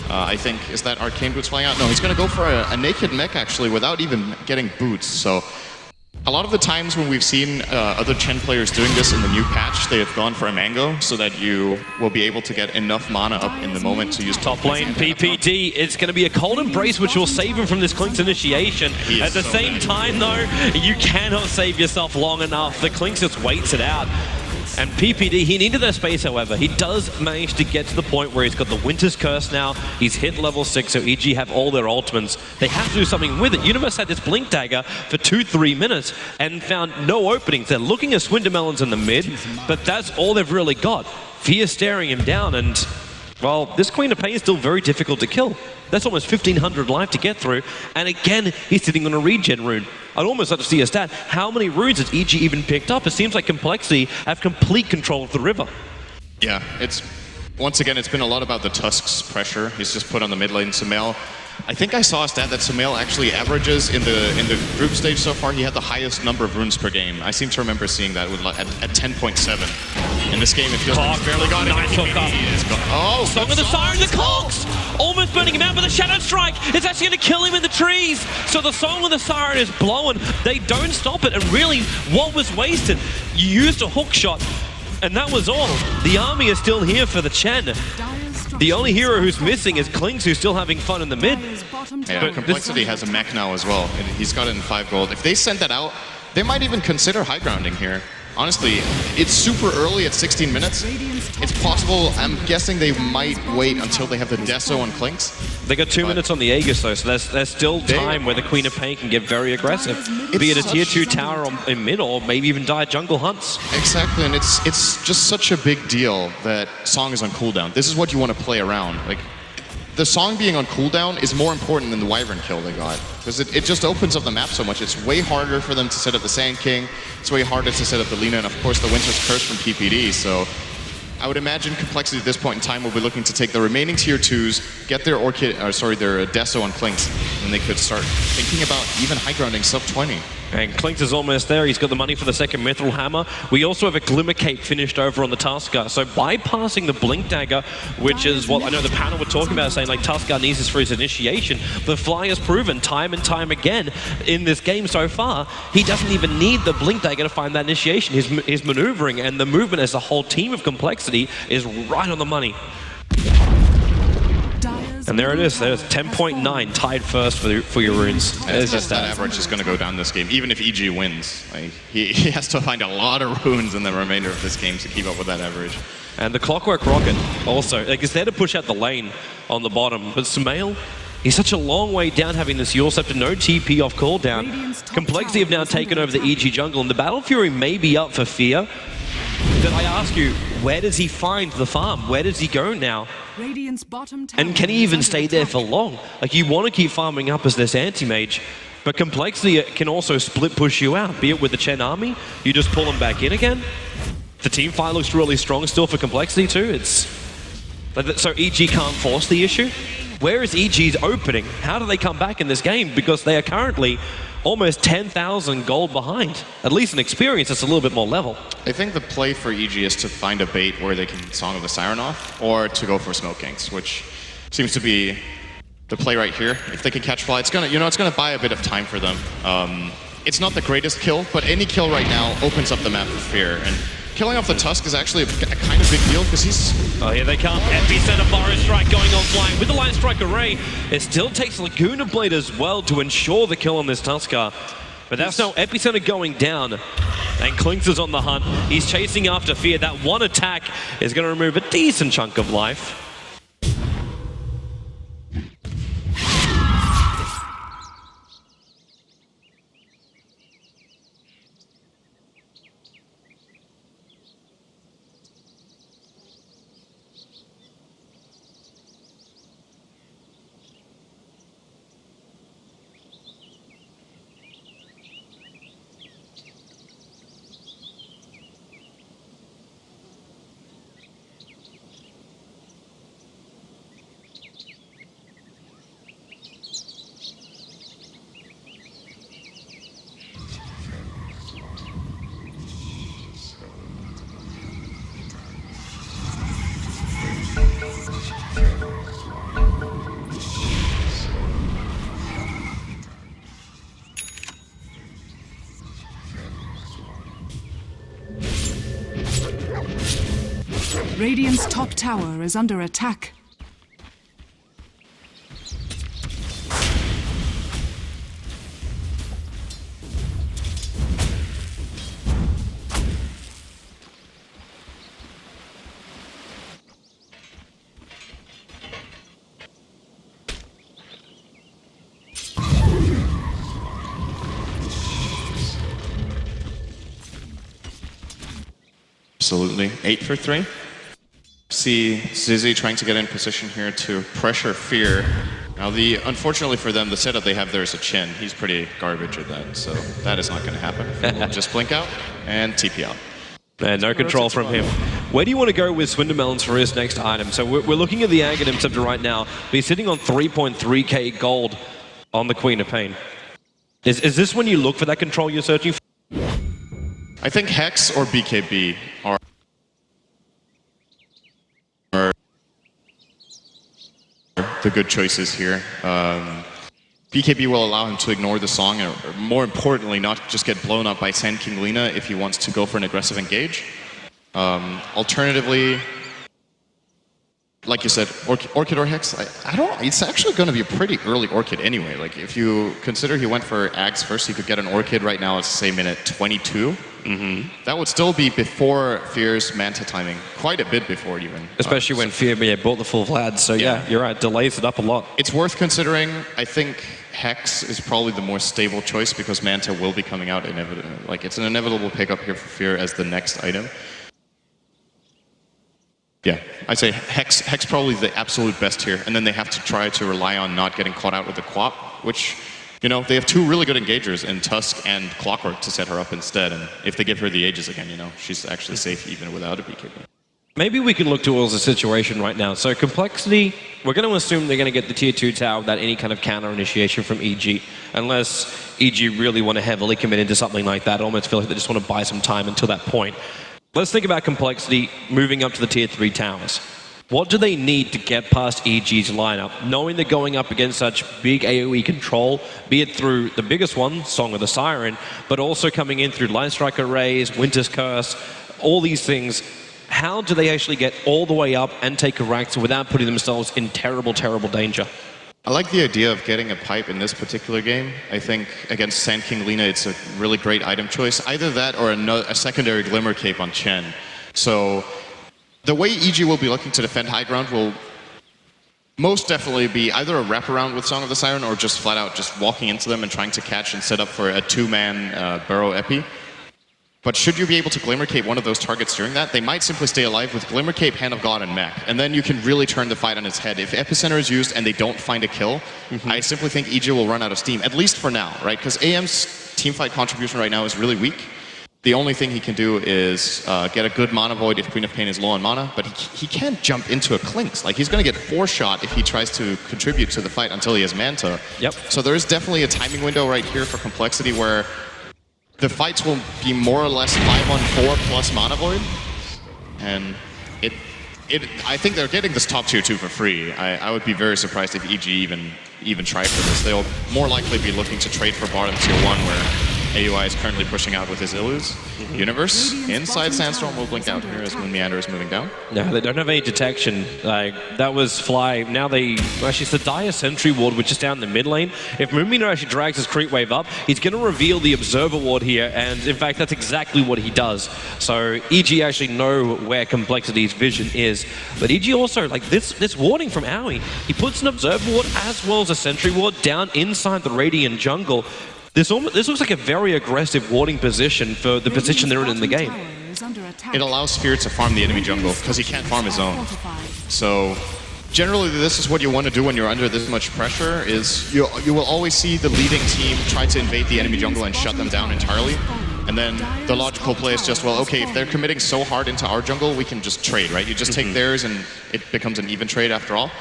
G: I think, is that Arcane Boots flying out? No, he's going to go for a naked mech, actually, without even getting boots. So a lot of the times when we've seen other Chen players doing this in the new patch, they have gone for a Mango so that you will be able to get enough mana up in the moment to use
D: top lane PPD. It's going to be a Cold Embrace which will save him from this Clink's initiation. At the same time though, you cannot save yourself long enough. The Clinks just waits it out. And PPD, he needed that space, however. He does manage to get to the point where he's got the Winter's Curse now. He's hit level 6, so EG have all their ultimates. They have to do something with it. Universe had this Blink Dagger for 2-3 minutes and found no openings. They're looking at Swindamelons in the mid, but that's all they've really got. Fear staring him down, and, well, this Queen of Pain is still very difficult to kill. That's almost 1,500 life to get through, and again, he's sitting on a regen rune. I'd almost like to see a stat. How many runes has EG even picked up? It seems like Complexity have complete control of the river.
G: Yeah, once again, it's been a lot about the Tusk's pressure. He's just put on the mid lane. Sumail, I think I saw a stat that Sumail actually averages in the group stage so far. He had the highest number of runes per game. I seem to remember seeing that at 10.7. In this game, it feels like he's barely got it.
D: Nice hook up.
G: Oh,
D: Song of the Siren, the Cogs! Almost burning him out, but the Shadow Strike is actually going to kill him in the trees. So the Song of the Siren is blowing. They don't stop it, and really, what was wasted? You used a hook shot, and that was all. The army is still here for the Chen. The only hero who's missing is Klinks, who's still having fun in the mid.
G: Yeah, but Complexity has a mech now as well, and he's got it in 5 gold. If they send that out, they might even consider high grounding here. Honestly, it's super early at 16 minutes. It's possible, I'm guessing they might wait until they have the Deso and Klinks.
D: They got 2 minutes on the Aegis though, so there's still time where the Queen of Pain can get very aggressive. Be it a tier 2 tower in mid, or maybe even die jungle hunts.
G: Exactly, and it's just such a big deal that Song is on cooldown. This is what you want to play around. Like, the Song being on cooldown is more important than the Wyvern kill they got, because it just opens up the map so much. It's way harder for them to set up the Sand King, it's way harder to set up the Lina, and of course the Winter's Curse from PPD, so I would imagine Complexity at this point in time will be looking to take the remaining tier 2s, get their their Deso and Klinks, and they could start thinking about even high grounding sub 20.
D: And Klinks is almost there. He's got the money for the second Mithril Hammer. We also have a Glimmer Cape finished over on the Tuskar. So bypassing the Blink Dagger, which is what I know the panel were talking about, saying like Tuskar needs this for his initiation. The Fly has proven time and time again in this game so far, he doesn't even need the Blink Dagger to find that initiation. His maneuvering and the movement as a whole team of Complexity is right on the money. And there it is. There's 10.9, tied first for your runes. There's just
G: that average is going to go down this game, even if EG wins. Like, he has to find a lot of runes in the remainder of this game to keep up with that average.
D: And the Clockwork Rocket also, like, it's there to push out the lane on the bottom. But Sumail, he's such a long way down having this Yule Scepter, no TP off cooldown. Complexity have now taken over the EG jungle, and the Battle Fury may be up for Fear. Then I ask you, where does he find the farm? Where does he go now? And can he even stay there for long? Like, you want to keep farming up as this anti-mage, but Complexity can also split push you out, be it with the Chen army, you just pull him back in again. The team fight looks really strong still for Complexity too. So EG can't force the issue. Where is EG's opening? How do they come back in this game? Because they are currently almost 10,000 gold behind. At least in experience, it's a little bit more level.
G: I think the play for EG is to find a bait where they can Song of the Siren off, or to go for Smoke Ganks, which seems to be the play right here. If they can catch Fly, it's gonna buy a bit of time for them. It's not the greatest kill, but any kill right now opens up the map for Fear. And killing off the Tusk is actually a kind of big deal because he's...
D: Oh, here they come. Epicenter Burrow Strike going on flying with the Line Strike Array. It still takes Laguna Blade as well to ensure the kill on this Tuskar. But that's now Epicenter going down. And Klinks is on the hunt. He's chasing after Fear. That one attack is going to remove a decent chunk of life.
H: Radiant's top tower is under attack.
G: Absolutely. 8 for 3. See Zizzy trying to get in position here to pressure Fear. Now, unfortunately for them, the setup they have there is a Chen. He's pretty garbage at that, so that is not going to happen. We'll just blink out and TP out.
D: And no control from him. Where do you want to go with Swindermelons for his next item? So we're looking at the Aghanim Scepter right now, but he's sitting on 3.3k gold on the Queen of Pain. Is this when you look for that control you're searching for?
G: I think Hex or BKB are the good choices here. BKB will allow him to ignore the song, and more importantly, not just get blown up by Sand King Lina if he wants to go for an aggressive engage. Alternatively, like you said, Orchid or Hex, I don't. It's actually going to be a pretty early Orchid anyway. Like, if you consider he went for Ags first, he could get an Orchid right now, let's say minute 22. Mm-hmm. That would still be before Fear's Manta timing, quite a bit before even.
D: Especially when Fear bought the full Vlad, so yeah, you're right, delays it up a lot.
G: It's worth considering. I think Hex is probably the more stable choice because Manta will be coming out inevitably. Like, it's an inevitable pickup here for Fear as the next item. Yeah, I'd say Hex probably the absolute best here, and then they have to try to rely on not getting caught out with the Quap, which, you know, they have two really good engagers in Tusk and Clockwork to set her up instead, and if they give her the Aegis again, you know, she's actually safe even without a BKB.
D: Maybe we can look towards the situation right now. So Complexity, we're going to assume they're going to get the tier 2 tower without any kind of counter initiation from EG, unless EG really want to heavily commit into something like that. I almost feel like they just want to buy some time until that point. Let's think about Complexity moving up to the tier 3 towers. What do they need to get past EG's lineup, knowing they're going up against such big AoE control, be it through the biggest one, Song of the Siren, but also coming in through Line Strike Arrays, Winter's Curse, all these things. how do they actually get all the way up and take a rack without putting themselves in terrible, terrible danger?
G: I like the idea of getting a pipe in this particular game. I think against Sand King Lina, it's a really great item choice. Either that or a secondary Glimmer Cape on Chen. So the way EG will be looking to defend high ground will most definitely be either a wraparound with Song of the Siren or just flat out just walking into them and trying to catch and set up for a two-man Burrow Epi. But should you be able to Glimmer Cape one of those targets during that, they might simply stay alive with Glimmer Cape, Hand of God, and Mech. And then you can really turn the fight on its head. If Epicenter is used and they don't find a kill, I simply think EG will run out of steam, at least for now, right? Because AM's teamfight contribution right now is really weak. The only thing he can do is get a good mana void if Queen of Pain is low on mana, but he can't jump into a Clinks. Like, he's going to get 4-shot if he tries to contribute to the fight until he has Manta.
D: Yep.
G: So there is definitely a timing window right here for Complexity where the fights will be more or less 5-on-4 plus mana void, and I think they're getting this top tier 2 for free. I would be very surprised if EG even tried for this. They'll more likely be looking to trade for bottom tier 1, where AUI is currently pushing out with his Illus. Universe inside Sandstorm will blink out here as Moon Meander is moving down.
D: No, they don't have any detection. Like, that was Fly. Now actually, it's the Dire Sentry Ward, which is down in the mid lane. If Moon Meander actually drags his creep wave up, he's going to reveal the Observer Ward here, and in fact, that's exactly what he does. So EG actually know where Complexity's vision is. But EG also, like, this warding from Aoi, he puts an Observer Ward as well as a Sentry Ward down inside the Radiant jungle. This looks like a very aggressive warding position for the position they're in the game.
G: It allows Fear to farm the enemy jungle, because he can't farm his own. So generally, this is what you want to do when you're under this much pressure, is you will always see the leading team try to invade the enemy jungle and shut them down entirely. And then the logical play is just, well, okay, if they're committing so hard into our jungle, we can just trade, right? You just take theirs and it becomes an even trade after all.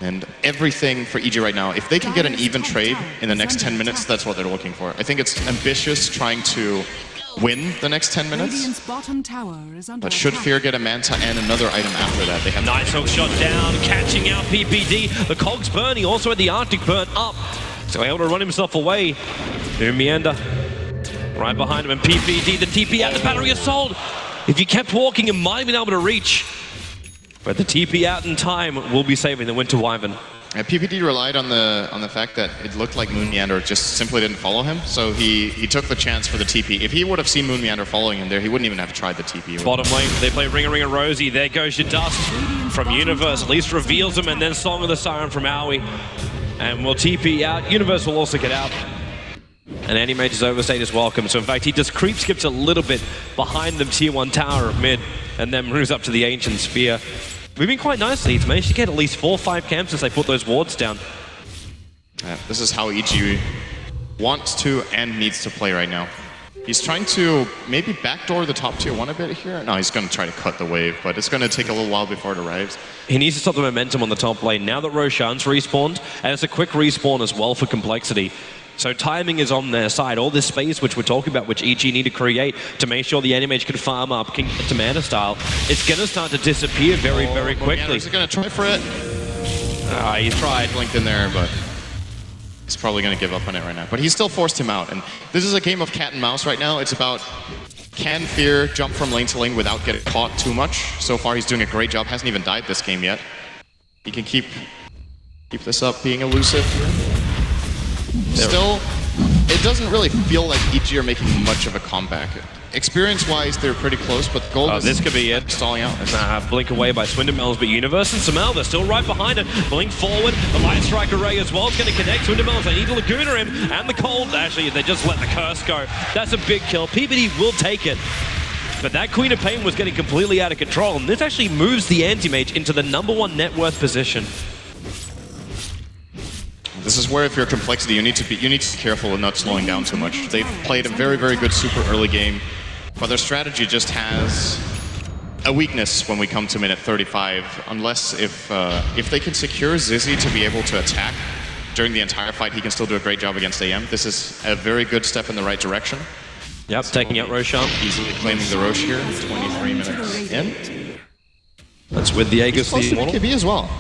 G: And everything for EG right now, if they can get an even trade in the next 10 minutes, that's what they're looking for. I think it's ambitious trying to win the next 10 minutes. But should Fear get a Manta and another item after that, they have...
D: Nice hook shot down, catching out PPD. The Cog's burn, he also had the Arctic burn up. So able to run himself away. Moon Meander right behind him, and PPD, the TP out, the battery assault. If he kept walking, he might have been able to reach. But the TP out in time will be saving the Winter Wyvern.
G: PPD relied on the fact that it looked like Moon Meander just simply didn't follow him, so he took the chance for the TP. If he would have seen Moon Meander following him there, he wouldn't even have tried the TP.
D: Bottom lane, they play Ring a Rosie. There goes your dust from Universe. At least reveals him, and then Song of the Siren from Aoi. And will TP out. Universe will also get out. And Anti-Mage's Overstate is welcome. So in fact, he just creep skips a little bit behind the tier 1 tower of mid, and then moves up to the Ancient Spear. Moving quite nicely. He's managed to get at least 4 or 5 camps since they put those wards down.
G: This is how EG wants to and needs to play right now. He's trying to maybe backdoor the top tier 1 a bit here. No, he's going to try to cut the wave, but it's going to take a little while before it arrives.
D: He needs to stop the momentum on the top lane. Now that Roshan's respawned, and it's a quick respawn as well for Complexity. So timing is on their side. All this space which we're talking about, which EG need to create to make sure the Anti-Mage can farm up, can get to mana style, it's going to start to disappear very, very quickly.
G: Is he going to try for it?
D: He tried.
G: Blinked in there, but he's probably going to give up on it right now. But he still forced him out. And this is a game of cat and mouse right now. It's about, can Fear jump from lane to lane without getting caught too much? So far, he's doing a great job. Hasn't even died this game yet. He can keep this up, being elusive here. Still, it doesn't really feel like EG are making much of a comeback. Experience-wise, they're pretty close, but gold is
D: this could be it.
G: Stalling out.
D: Blink away by Swindermelons, but Universe and Samel, they're still right behind it. Blink forward, the Light Strike Array as well is going to connect Swindermelons. They need to Laguna him, and the cold, actually, they just let the curse go. That's a big kill. PPD will take it. But that Queen of Pain was getting completely out of control, and this actually moves the Anti-Mage into the #1 net worth position.
G: This is where, if you're Complexity, you need to be careful with not slowing down too much. They've played a very, very good super early game, but their strategy just has a weakness when we come to minute 35. Unless if they can secure Zizzy to be able to attack during the entire fight, he can still do a great job against AM. This is a very good step in the right direction.
D: Yep, so taking out Roshan.
G: Easily claiming the Rosh here. 23 minutes in.
D: That's with the Aegis.
G: He's close to the KB as well.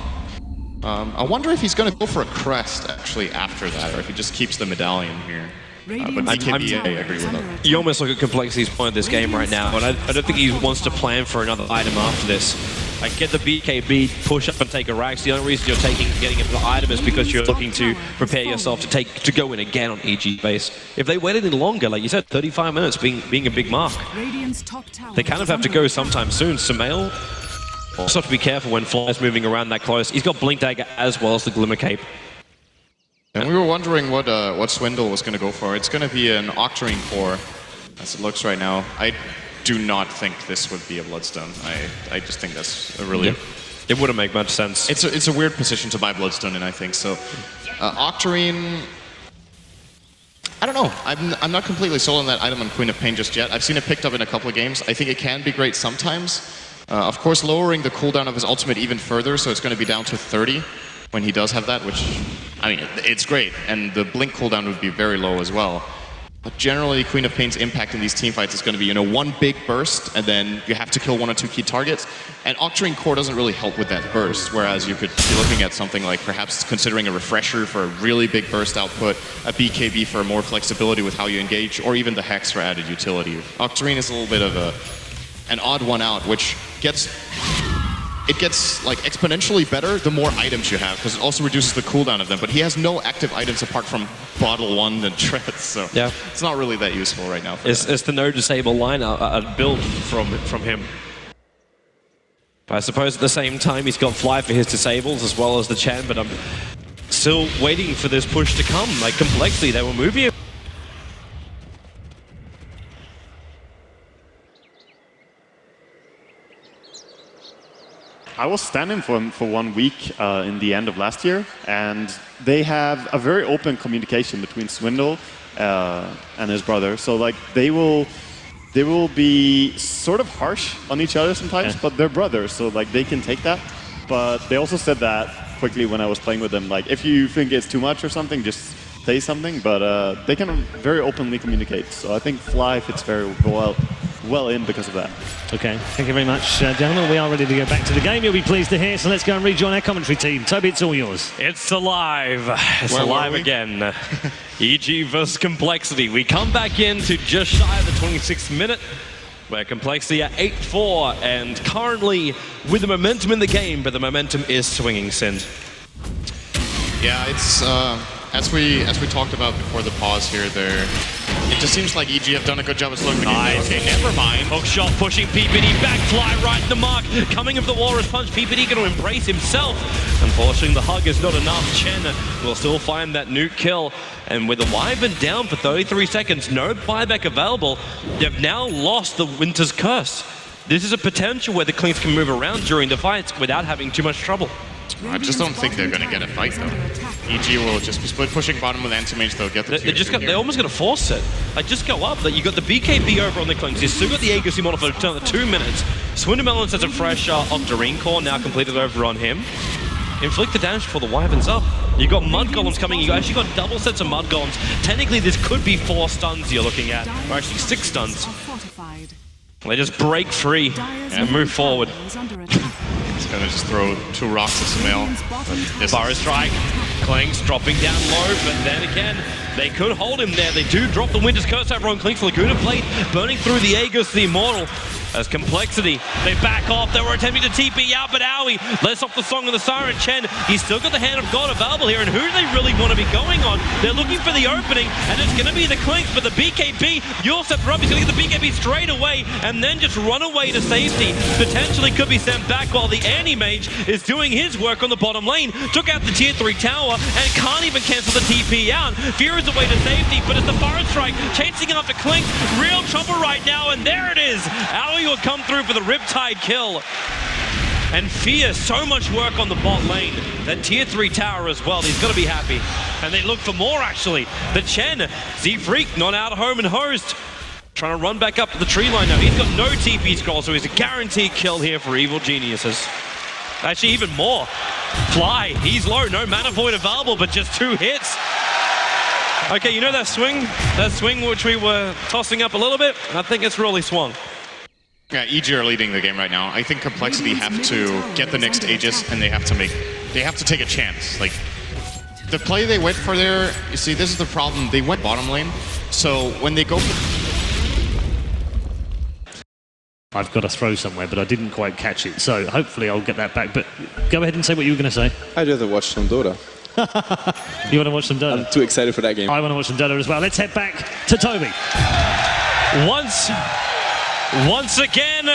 G: I wonder if he's going to go for a crest, actually, after that, or if he just keeps the medallion here. But BKB, I agree with that.
D: You almost look at Complexity's point of this game right now, and I don't think he wants to plan for another item after this. Like, get the BKB, push up and take a Rax. The only reason you're getting him the item is because you're looking to prepare yourself to go in again on EG base. If they waited any longer, like you said, 35 minutes being a big mark, they kind of have to go sometime soon. Sumail also have to be careful when Fly's moving around that close. He's got Blink Dagger as well as the Glimmer Cape.
G: And we were wondering what Swindle was going to go for. It's going to be an Octarine core, as it looks right now. I do not think this would be a Bloodstone. I just think that's a really...
D: Yeah. It wouldn't make much sense.
G: It's a weird position to buy Bloodstone in, I think. So, Octarine... I don't know. I'm not completely sold on that item on Queen of Pain just yet. I've seen it picked up in a couple of games. I think it can be great sometimes. Of course, lowering the cooldown of his ultimate even further, so it's going to be down to 30 when he does have that, which, I mean, it's great. And the blink cooldown would be very low as well. But generally, Queen of Pain's impact in these teamfights is going to be, one big burst, and then you have to kill 1 or 2 key targets. And Octarine Core doesn't really help with that burst, whereas you could be looking at something like perhaps considering a Refresher for a really big burst output, a BKB for more flexibility with how you engage, or even the Hex for added utility. Octarine is a little bit of an odd one out, which gets like exponentially better the more items you have, because it also reduces the cooldown of them. But he has no active items apart from Bottle 1 and Treads, so
D: yeah,
G: it's not really that useful right now.
D: It's the no disable line, a build from him. I suppose at the same time he's got Fly for his disables as well as the Chen, but I'm still waiting for this push to come. Like Complexity, they will move you.
C: I was standing for him for 1 week in the end of last year, and they have a very open communication between Swindle and his brother. So like they will be sort of harsh on each other sometimes, but they're brothers, so like they can take that. But they also said that quickly when I was playing with them, like if you think it's too much or something, just say something. But they can very openly communicate. So I think Fly fits very well in because of that.
F: Okay, thank you very much, gentlemen. We are ready to go back to the game. You'll be pleased to hear, so let's go and rejoin our commentary team. Toby, it's all yours.
D: It's alive. It's alive again. EG versus Complexity. We come back in to just shy of the 26th minute, where Complexity are 8-4, and currently with the momentum in the game, but the momentum is swinging, Sind.
G: Yeah, it's as we talked about before the pause here, it just seems like EG have done a good job of slowing the game down. Okay, never mind.
D: Hookshot pushing PPD back, Fly right in the mark. Coming of the Walrus Punch, PPD going to embrace himself. Unfortunately, the hug is not enough. Chen will still find that nuke kill. And with the Wyvern down for 33 seconds, no buyback available, they've now lost the Winter's Curse. This is a potential where the Clinks can move around during the fights without having too much trouble.
G: I just don't think they're going to get a fight, though. EG will just be split pushing bottom with Anti-Mage, they'll get the
D: they're almost going to force it. Like, just go up. Like, you got the BKB over on the Clinks. You still got the Aegis model for another 2 minutes. Swindermelons has a fresh Octarine Core now completed over on him. Inflict the damage before the Wyvern's up. You got Mud Golems coming. You actually got double sets of Mud Golems. Technically, this could be 4 stuns you're looking at, or actually 6 stuns. They just break free and move forward.
G: He's gonna just throw 2 rocks at Sumail.
D: Burrow Strike, Clinks dropping down low, but then again, they could hold him there. They do drop the Winter's Curse over on Clinks. Laguna Blade burning through the Aegis, the Immortal. As Complexity, they back off. They were attempting to TP out, but Owie lets off the Song of the Siren. Chen, he's still got the Hand of God available here, and who do they really want to be going on? They're looking for the opening, and it's going to be the Clinks, but the BKB, you'll set up, he's going to get the BKB straight away, and then just run away to safety. Potentially could be sent back while the Anti-Mage is doing his work on the bottom lane. Took out the tier 3 tower, and can't even cancel the TP out. Fear is away to safety, but it's the Burrow Strike chasing after Clinks. Real trouble right now, and there it is. Owie will come through for the Riptide kill. And Fear, so much work on the bot lane. That tier 3 tower as well, he's got to be happy. And they look for more actually. The Chen, Z-Freak not out of home and host. Trying to run back up to the tree line now. He's got no TP scroll, so he's a guaranteed kill here for Evil Geniuses. Actually, even more. Fly, he's low, no mana void available, but just 2 hits. Okay, you know that swing which we were tossing up a little bit? I think it's really swung.
G: Yeah, EG are leading the game right now. I think Complexity have to get the next Aegis, and they have to take a chance. Like, The play they went for there, you see, this is the problem. They went bottom lane, so when they go for...
F: I've got to throw somewhere, but I didn't quite catch it, so hopefully I'll get that back. But go ahead and say what you were going to say.
A: I'd rather watch some Dota.
F: You want to watch some Dota?
A: I'm too excited for that game.
F: I want to watch some Dota as well. Let's head back to Toby.
D: Once again,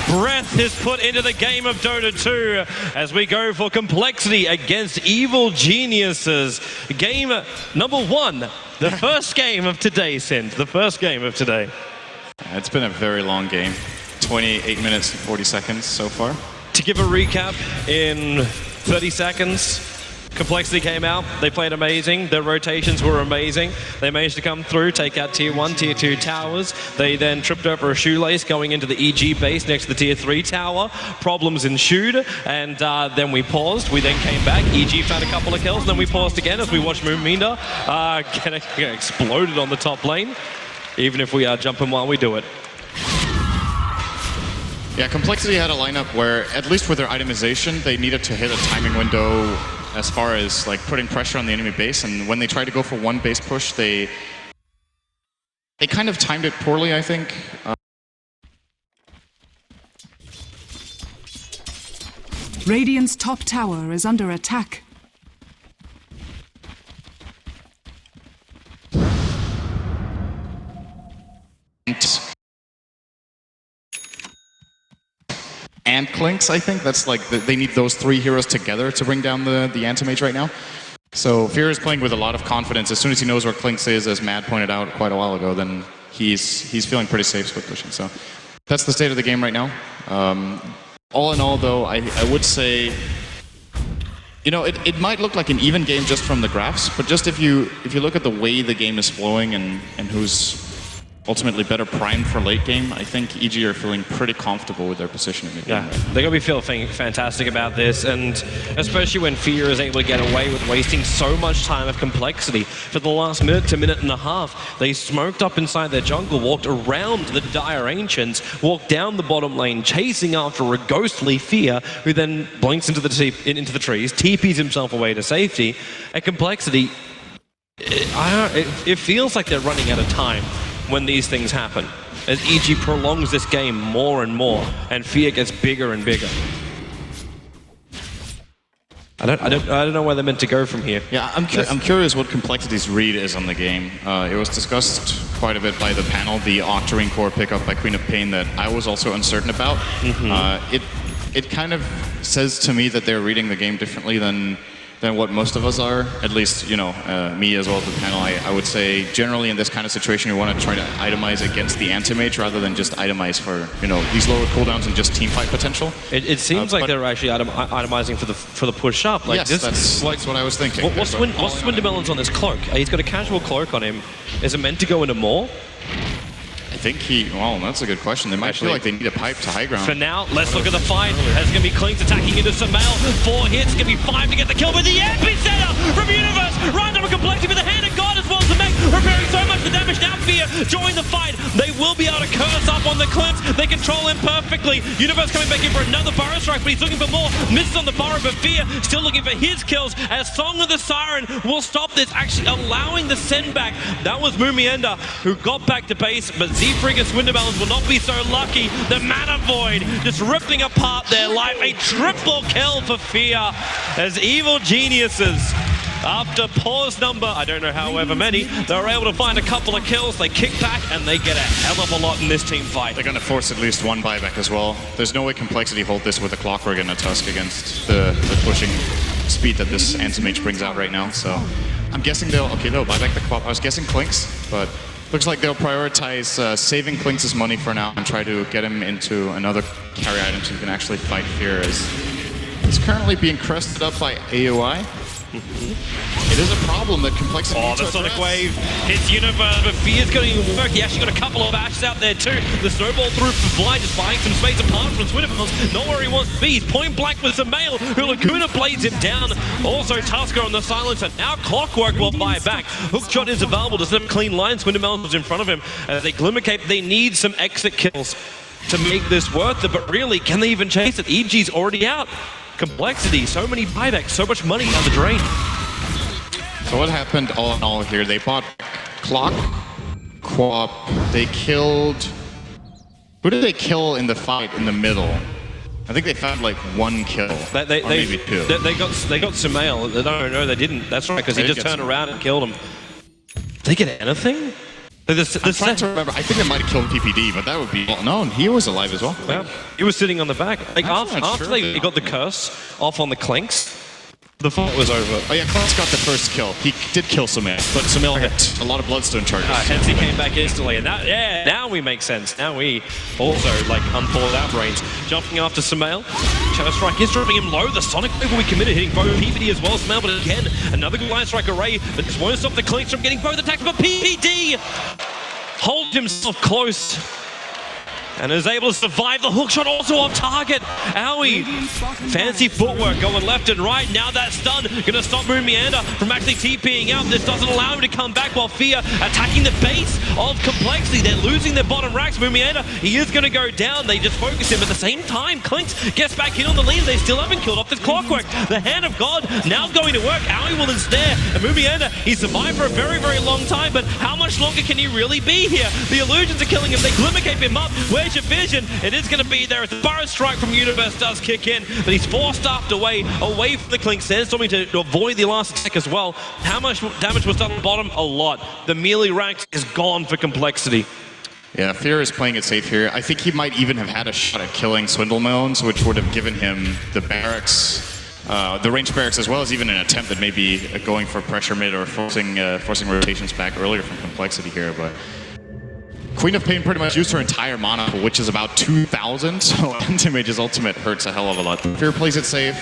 D: breath is put into the game of Dota 2 as we go for complexity against Evil Geniuses. Game number 1, the first game of today, Sind. The first game of today.
G: It's been a very long game. 28 minutes and 40 seconds so far.
D: To give a recap in 30 seconds, Complexity came out, they played amazing, their rotations were amazing, they managed to come through, take out tier 1, tier 2 towers, they then tripped over a shoelace going into the EG base next to the tier 3 tower, problems ensued, and then we paused, we then came back, EG found a couple of kills, and then we paused again as we watched Moominda get exploded on the top lane, even if we are jumping while we do it.
G: Yeah, Complexity had a lineup where, at least with their itemization, they needed to hit a timing window as far as like putting pressure on the enemy base, and when they tried to go for one base push, they kind of timed it poorly, I think.
H: Radiant's top tower is under attack.
G: And Clinks, I think. That's like, they need those 3 heroes together to bring down the Anti-Mage right now. So Fear is playing with a lot of confidence. As soon as he knows where Clinks is, as Matt pointed out quite a while ago, then he's feeling pretty safe with pushing. So that's the state of the game right now. All in all, though, I would say, you know, it might look like an even game just from the graphs, but just if you look at the way the game is flowing and who's ultimately better primed for late game, I think EG are feeling pretty comfortable with their position in the game.
D: Yeah, they're going to be feeling fantastic about this, and especially when Fear is able to get away with wasting so much time of Complexity. For the last minute to minute and a half, they smoked up inside their jungle, walked around the Dire Ancients, walked down the bottom lane, chasing after a ghostly Fear, who then blinks into the trees, TPs himself away to safety. At Complexity, it feels like they're running out of time when these things happen, as EG prolongs this game more and more, and Fear gets bigger and bigger. I don't know where they're meant to go from here.
G: Yeah, I'm curious what Complexity's read is on the game. It was discussed quite a bit by the panel, the Octarine core pickup by Queen of Pain that I was also uncertain about. It kind of says to me that they're reading the game differently than what most of us are, at least, you know, me as well as the panel. I would say generally in this kind of situation you want to try to itemize against the anti-mage rather than just itemize for, you know, these lower cooldowns and just team fight potential.
D: It seems like they're actually itemizing for the push up. Like
G: yes, that's what I was thinking.
D: What's Swindamelon's on this cloak? He's got a casual cloak on him. Is it meant to go into more?
G: I think well, that's a good question. They might feel like they need a pipe to high ground.
D: For now, let's look at the fight. There's going to be Clinks attacking into Sumail. 4 hits, going to be 5 to get the kill, but the epicenter from Universe right over Complexity with the hand of God as well to make, repairing so much the damage. Now Fear join the fight. They will be able to curse up on the Clips. They control him perfectly. Universe coming back in for another burrow strike, but he's looking for more. Misses on the burrow, but Fear still looking for his kills as Song of the Siren will stop this, actually allowing the send back. That was Moomienda who got back to base, but Z-Frig and Swindamelons will not be so lucky. The Mana Void just ripping apart their life. A triple kill for Fear as Evil Geniuses, after pause number, I don't know however many, they were able to find a couple of kills. They kick back and they get a hell of a lot in this team fight.
G: They're going to force at least one buyback as well. There's no way Complexity hold this with a Clockwork and a Tusk against the pushing speed that this Anti-Mage brings out right now. So I'm guessing they'll buy back the Clock. I was guessing Clinks, but looks like they'll prioritize saving Clinks' money for now and try to get him into another carry item so he can actually fight Fear, as he's currently being crested up by AOI. It is a problem that Complexity
D: the Sonic Wave hits Universe, but Fear's going to work. He actually got a couple of ashes out there too. The snowball through for Fly, just buying some space apart from Swindamelons. Not where he wants to be. He's point blank with Sumail, who Laguna blades him down. Also Tusker on the silencer. Now Clockwork will buy back. Hookshot is available to set up clean lines. Swindamelons was in front of him. As they Glimmercape, they need some exit kills to make this worth it, but really, can they even chase it? EG's already out. Complexity, so many buybacks, so much money down the drain.
G: So what happened all in all here? They bought Clock, Quap, they killed... Who did they kill in the fight in the middle? I think they found like 1 kill, or maybe 2.
D: They got Sumail. No, they didn't. That's right, because he just turned around and killed him. Did they get anything?
G: I'm trying to remember. I think they might have killed PPD, but that would be... Well, no, he was alive as well.
D: Yeah, he was sitting on the back. Like after they got the curse off on the Clinks, the fight was over.
G: Oh yeah, Clinks got the first kill. He did kill Sumail, but Sumail had a lot of bloodstone charges.
D: Hence he came back instantly, and now we make sense. Now we also like unfold our brains. Jumping after Sumail, Shadow Strike is dropping him low. The Sonic Wave will be committed, hitting both PPD as well as Sumail, but again, another good Line Strike array, but this won't stop the Clinks from getting both attacks, but PPD holds himself close and is able to survive the hook shot also off target. Owie, fancy footwork going left and right. Now that stun gonna stop Moon Meander from actually TPing out. This doesn't allow him to come back while Fear attacking the base of Complexity. They're losing their bottom racks. Moon Meander, he is gonna go down. They just focus him at the same time. Clinks gets back in on the lead. They still haven't killed off this Clockwork. The Hand of God now going to work. Owie will ensnare. And Moon Meander, he survived for a very, very long time, but how much longer can he really be here? The illusions are killing him. They glimmer cape him up. Where's your vision? It is going to be there. The Burrow Strike from Universe does kick in, but he's force-staffed away from the Clink. Sandstorming to avoid the last attack as well. How much damage was done at the bottom? A lot. The melee rank is gone for Complexity.
G: Yeah, Fear is playing it safe here. I think he might even have had a shot at killing Swindle Melons, which would have given him the barracks, the ranged barracks, as well as even an attempt at maybe going for pressure mid or forcing rotations back earlier from Complexity here, but Queen of Pain pretty much used her entire mana pool, which is about 2,000, so Anti-Mage's ultimate hurts a hell of a lot. Fear plays it safe,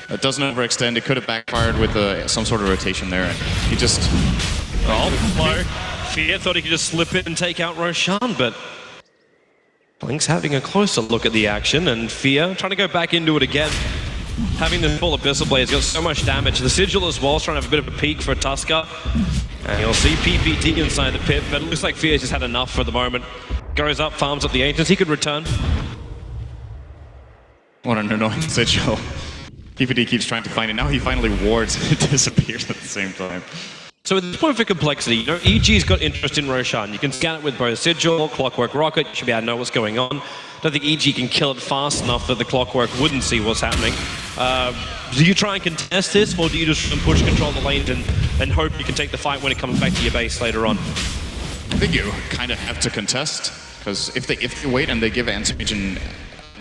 G: it doesn't overextend, it could have backfired with some sort of rotation there, and he just...
D: Oh, Fear thought he could just slip in and take out Roshan, but Blink's having a closer look at the action, and Fear trying to go back into it again. Having the full Abyssal Blade's got so much damage. The Sigil as well is trying to have a bit of a peek for Tusker. And you'll see PPD inside the pit, but it looks like Fear's just had enough for the moment. Goes up, farms up the Ancients. He could return.
G: What an annoying Sigil. PPD keeps trying to find it. Now he finally wards and it disappears at the same time.
D: So at this point for Complexity, you know, EG's got interest in Roshan. You can scan it with both Sigil, Clockwork Rocket. You should be able to know what's going on. I don't think EG can kill it fast enough that the Clockwork wouldn't see what's happening. Do you try and contest this, or do you just push control the lanes and hope you can take the fight when it comes back to your base later on?
G: I think you kind of have to contest, because if they wait and they give Anti-Mage an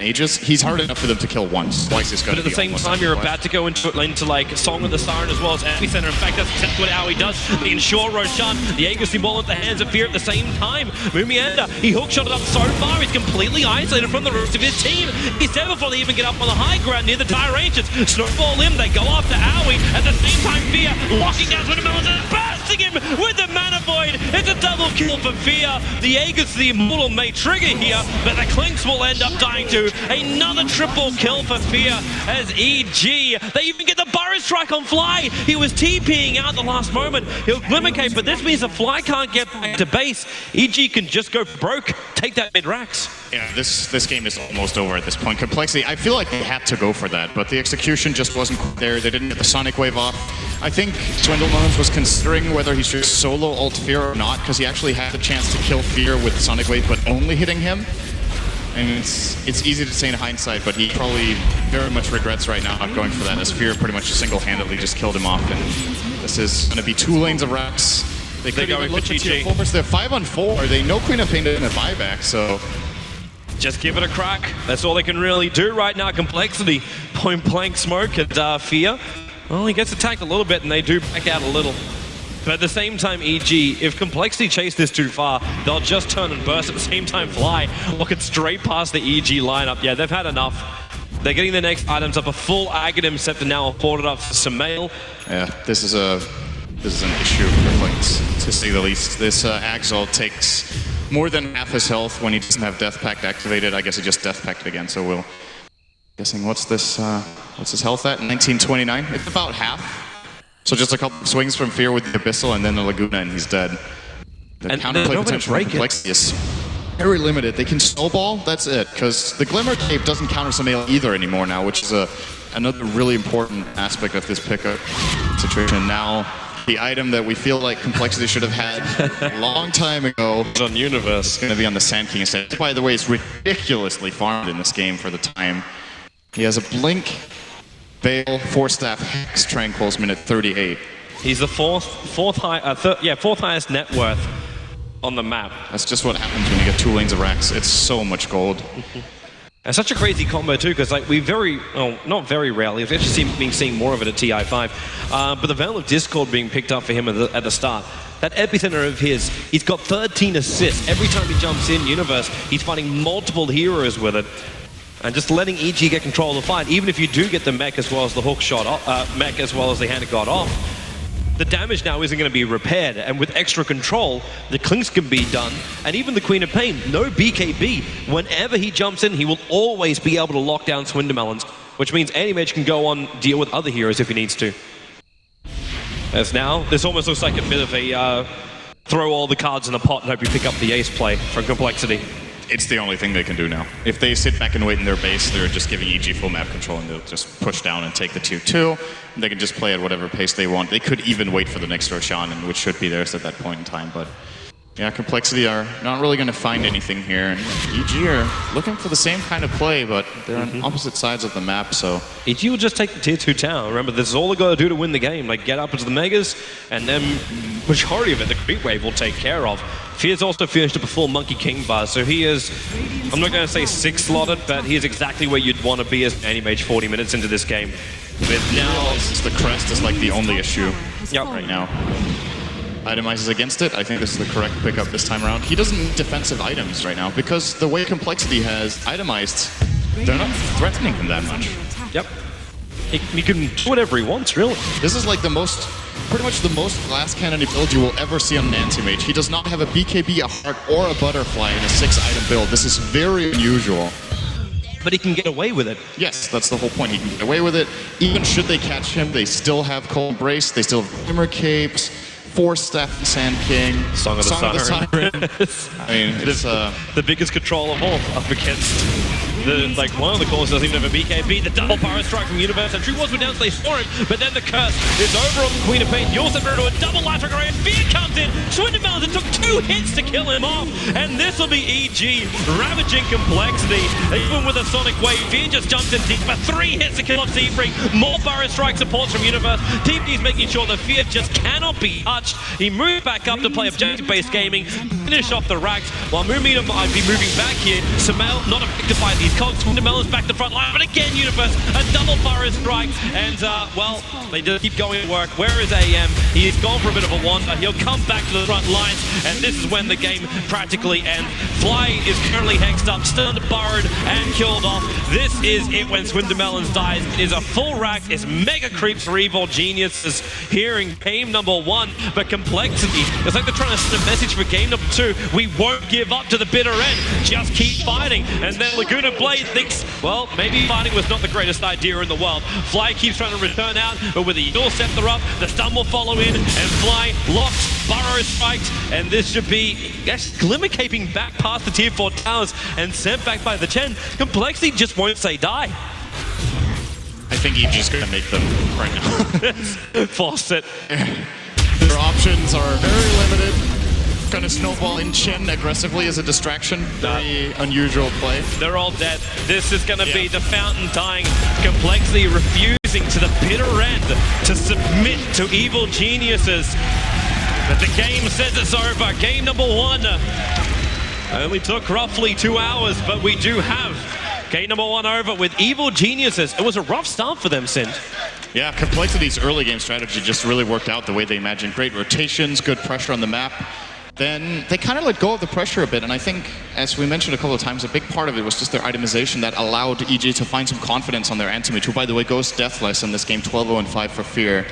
G: Aegis, he's hard enough for them to kill once. Twice is going to be.
D: But at the same time, you're about to go into like Song of the Siren as well as Epicenter. In fact, that's exactly what Owie does. They ensure Roshan, the Aegis symbol at the hands of Fear at the same time. Mumianda, he hookshotted up so far, he's completely isolated from the rest of his team. He's there before they even get up on the high ground near the Dire Ancients. Snowball him, they go after Owie. At the same time, Fear locking down Swindlemelons and bursting him with the Mana Void. It's a double kill for Fear. The Aegis, the Immortal, may trigger here, but the Clinks will end up dying too. Another triple kill for Fear as EG. They even get the Burrow Strike on Fly. He was TPing out the last moment. He'll Glimmer Cape, but this means the Fly can't get back to base. EG can just go broke, take that mid-racks.
G: Yeah, this game is almost over at this point. Complexity, I feel like they had to go for that, but the execution just wasn't there. They didn't get the Sonic Wave off. I think Swindlemelons was considering whether he should solo ult Fear or not, because he actually had the chance to kill Fear with Sonic Wave, but only hitting him. And it's easy to say in hindsight, but he probably very much regrets right now not going for that, as Fear pretty much single-handedly just killed him off. And this is going to be 2 lanes of racks. They could even look for tier 4s. They're 5-on-4. They know Queen of Pain didn't have buyback, so...
D: Just give it a crack. That's all they can really do right now. Complexity, point blank smoke, and Fear. Well, he gets attacked a little bit, and they do back out a little. But at the same time, EG, if Complexity chase this too far, they'll just turn and burst at the same time Fly, walking straight past the EG lineup. Yeah, they've had enough. They're getting the next items up. A full Aghanim Scepter now afforded up for Sumail.
G: Yeah, this is an issue for Clinks, to say the least. This Axol takes more than half his health when he doesn't have Death Pact activated. I guess he just Death Packed again, so we'll... Guessing what's his health at? 1929? It's about half. So just a couple swings from Fear with the Abyssal and then the Laguna and he's dead. The counterplay potential for Complexity is very limited. They can snowball, that's it. Because the Glimmer Cape doesn't counter Sumail either anymore now, which is another really important aspect of this pickup situation. Now the item that we feel like Complexity should have had a long time ago.
D: On Universe.
G: It's going to be on the Sand King instead. By the way, it's ridiculously farmed in this game for the time. He has a Blink, Veil, Force Staff, Hex, Tranquils, minute 38.
D: He's the fourth highest net worth on the map.
G: That's just what happens when you get 2 lanes of racks. It's so much gold.
D: And such a crazy combo too, because like we not very rarely, we've actually been seeing more of it at TI5, but the Veil of Discord being picked up for him at the start. That epicenter of his, he's got 13 assists. Every time he jumps in Universe, he's fighting multiple heroes with it. And just letting EG get control of the fight, even if you do get the mech as well as the hook shot, mech as well as the hand of God off, the damage now isn't going to be repaired, and with extra control, the clinks can be done, and even the Queen of Pain, no BKB. Whenever he jumps in, he will always be able to lock down Swindamelons, which means Animage can go on, deal with other heroes if he needs to. As now, this almost looks like a bit of a throw all the cards in the pot and hope you pick up the ace play from Complexity.
G: It's the only thing they can do now. If they sit back and wait in their base, they're just giving EG full map control and they'll just push down and take the 2-2. They can just play at whatever pace they want. They could even wait for the next Roshan, which should be theirs at that point in time. But yeah, Complexity are not really going to find anything here. And EG are looking for the same kind of play, but they're on opposite sides of the map, so...
D: EG will just take the tier 2 tower. Remember, this is all they got to do to win the game. Like, get up into the Megas, and then majority of it, the Creep Wave will take care of. Fear's also finished up a full Monkey King bar, so he is, I'm not going to say 6-slotted, but he is exactly where you'd want to be as an Animage 40 minutes into this game. With now...
G: the crest is like the only issue
D: right
G: now. Itemizes against it. I think this is the correct pickup this time around. He doesn't need defensive items right now because the way Complexity has itemized, they're not threatening him that much.
D: Yep. He can do whatever he wants, really.
G: This is like pretty much the most glass cannon build you will ever see on an anti-mage. He does not have a BKB, a heart, or a butterfly in a 6-item build. This is very unusual.
D: But he can get away with it.
G: Yes, that's the whole point. He can get away with it. Even should they catch him, they still have coL Embrace, they still have Glimmer Capes, Force Staff and Sand King,
D: Song of the Siren.
G: I mean, it's
D: the biggest control of all up against one of the cores doesn't even have a BKB. The double power strike from Universe, and True Wars were down, so they saw him, but then the curse is over on the Queen of Pain. You'll send her to a double life array, and Fear comes in. Swindamelons, it took 2 hits to kill him off, and this will be EG ravaging Complexity. Even with a Sonic Wave, Fear just jumps in deep, but 3 hits to kill off Seafree. More Burrow Strike supports from Universe. TP's making sure that Fear just cannot be touched. He moves back up to play objective-based gaming, finish off the racks, while Moomita might be moving back here. Sumail not affected by these cogs. Swindamelons back to front line, but again Universe, a double Burrow Strike, and well, they just keep going to work. Where is AM? He's gone for a bit of a wander. He'll come back to the front lines, and this is when the game practically ends. Fly is currently hexed up, stunned, burrowed, and killed off. This is it when Swindamelons dies. It is a full rack. It's mega creeps for Evil Geniuses here in game number 1. But Complexity, it's like they're trying to send a message for game number 2. We won't give up to the bitter end. Just keep fighting. And then Laguna Blade thinks, well, maybe fighting was not the greatest idea in the world. Fly keeps trying to return out, but with the Eagle Scepter up, the stun will follow in, and Fly locks, Burrow strikes, and this should be Glimmer caping back past the tier 4 towers and sent back by the Chen. Complexity just won't say die.
G: I think EG's going to make them right now.
D: Force it.
G: Their options are very limited. Going to snowball in Chen aggressively as a distraction. Very unusual play.
D: They're all dead. This is going to be the fountain dying. Complexity refusing to the bitter end to submit to Evil Geniuses. But the game says it's over. Game number 1 only took roughly 2 hours, but we do have game number 1 over with Evil Geniuses. It was a rough start for them, Sint.
G: Yeah, Complexity's early game strategy just really worked out the way they imagined. Great rotations, good pressure on the map. Then they kind of let go of the pressure a bit, and I think, as we mentioned a couple of times, a big part of it was just their itemization that allowed EG to find some confidence on their anti-mage, who, by the way, goes deathless in this game, 12-0-5 for Fear.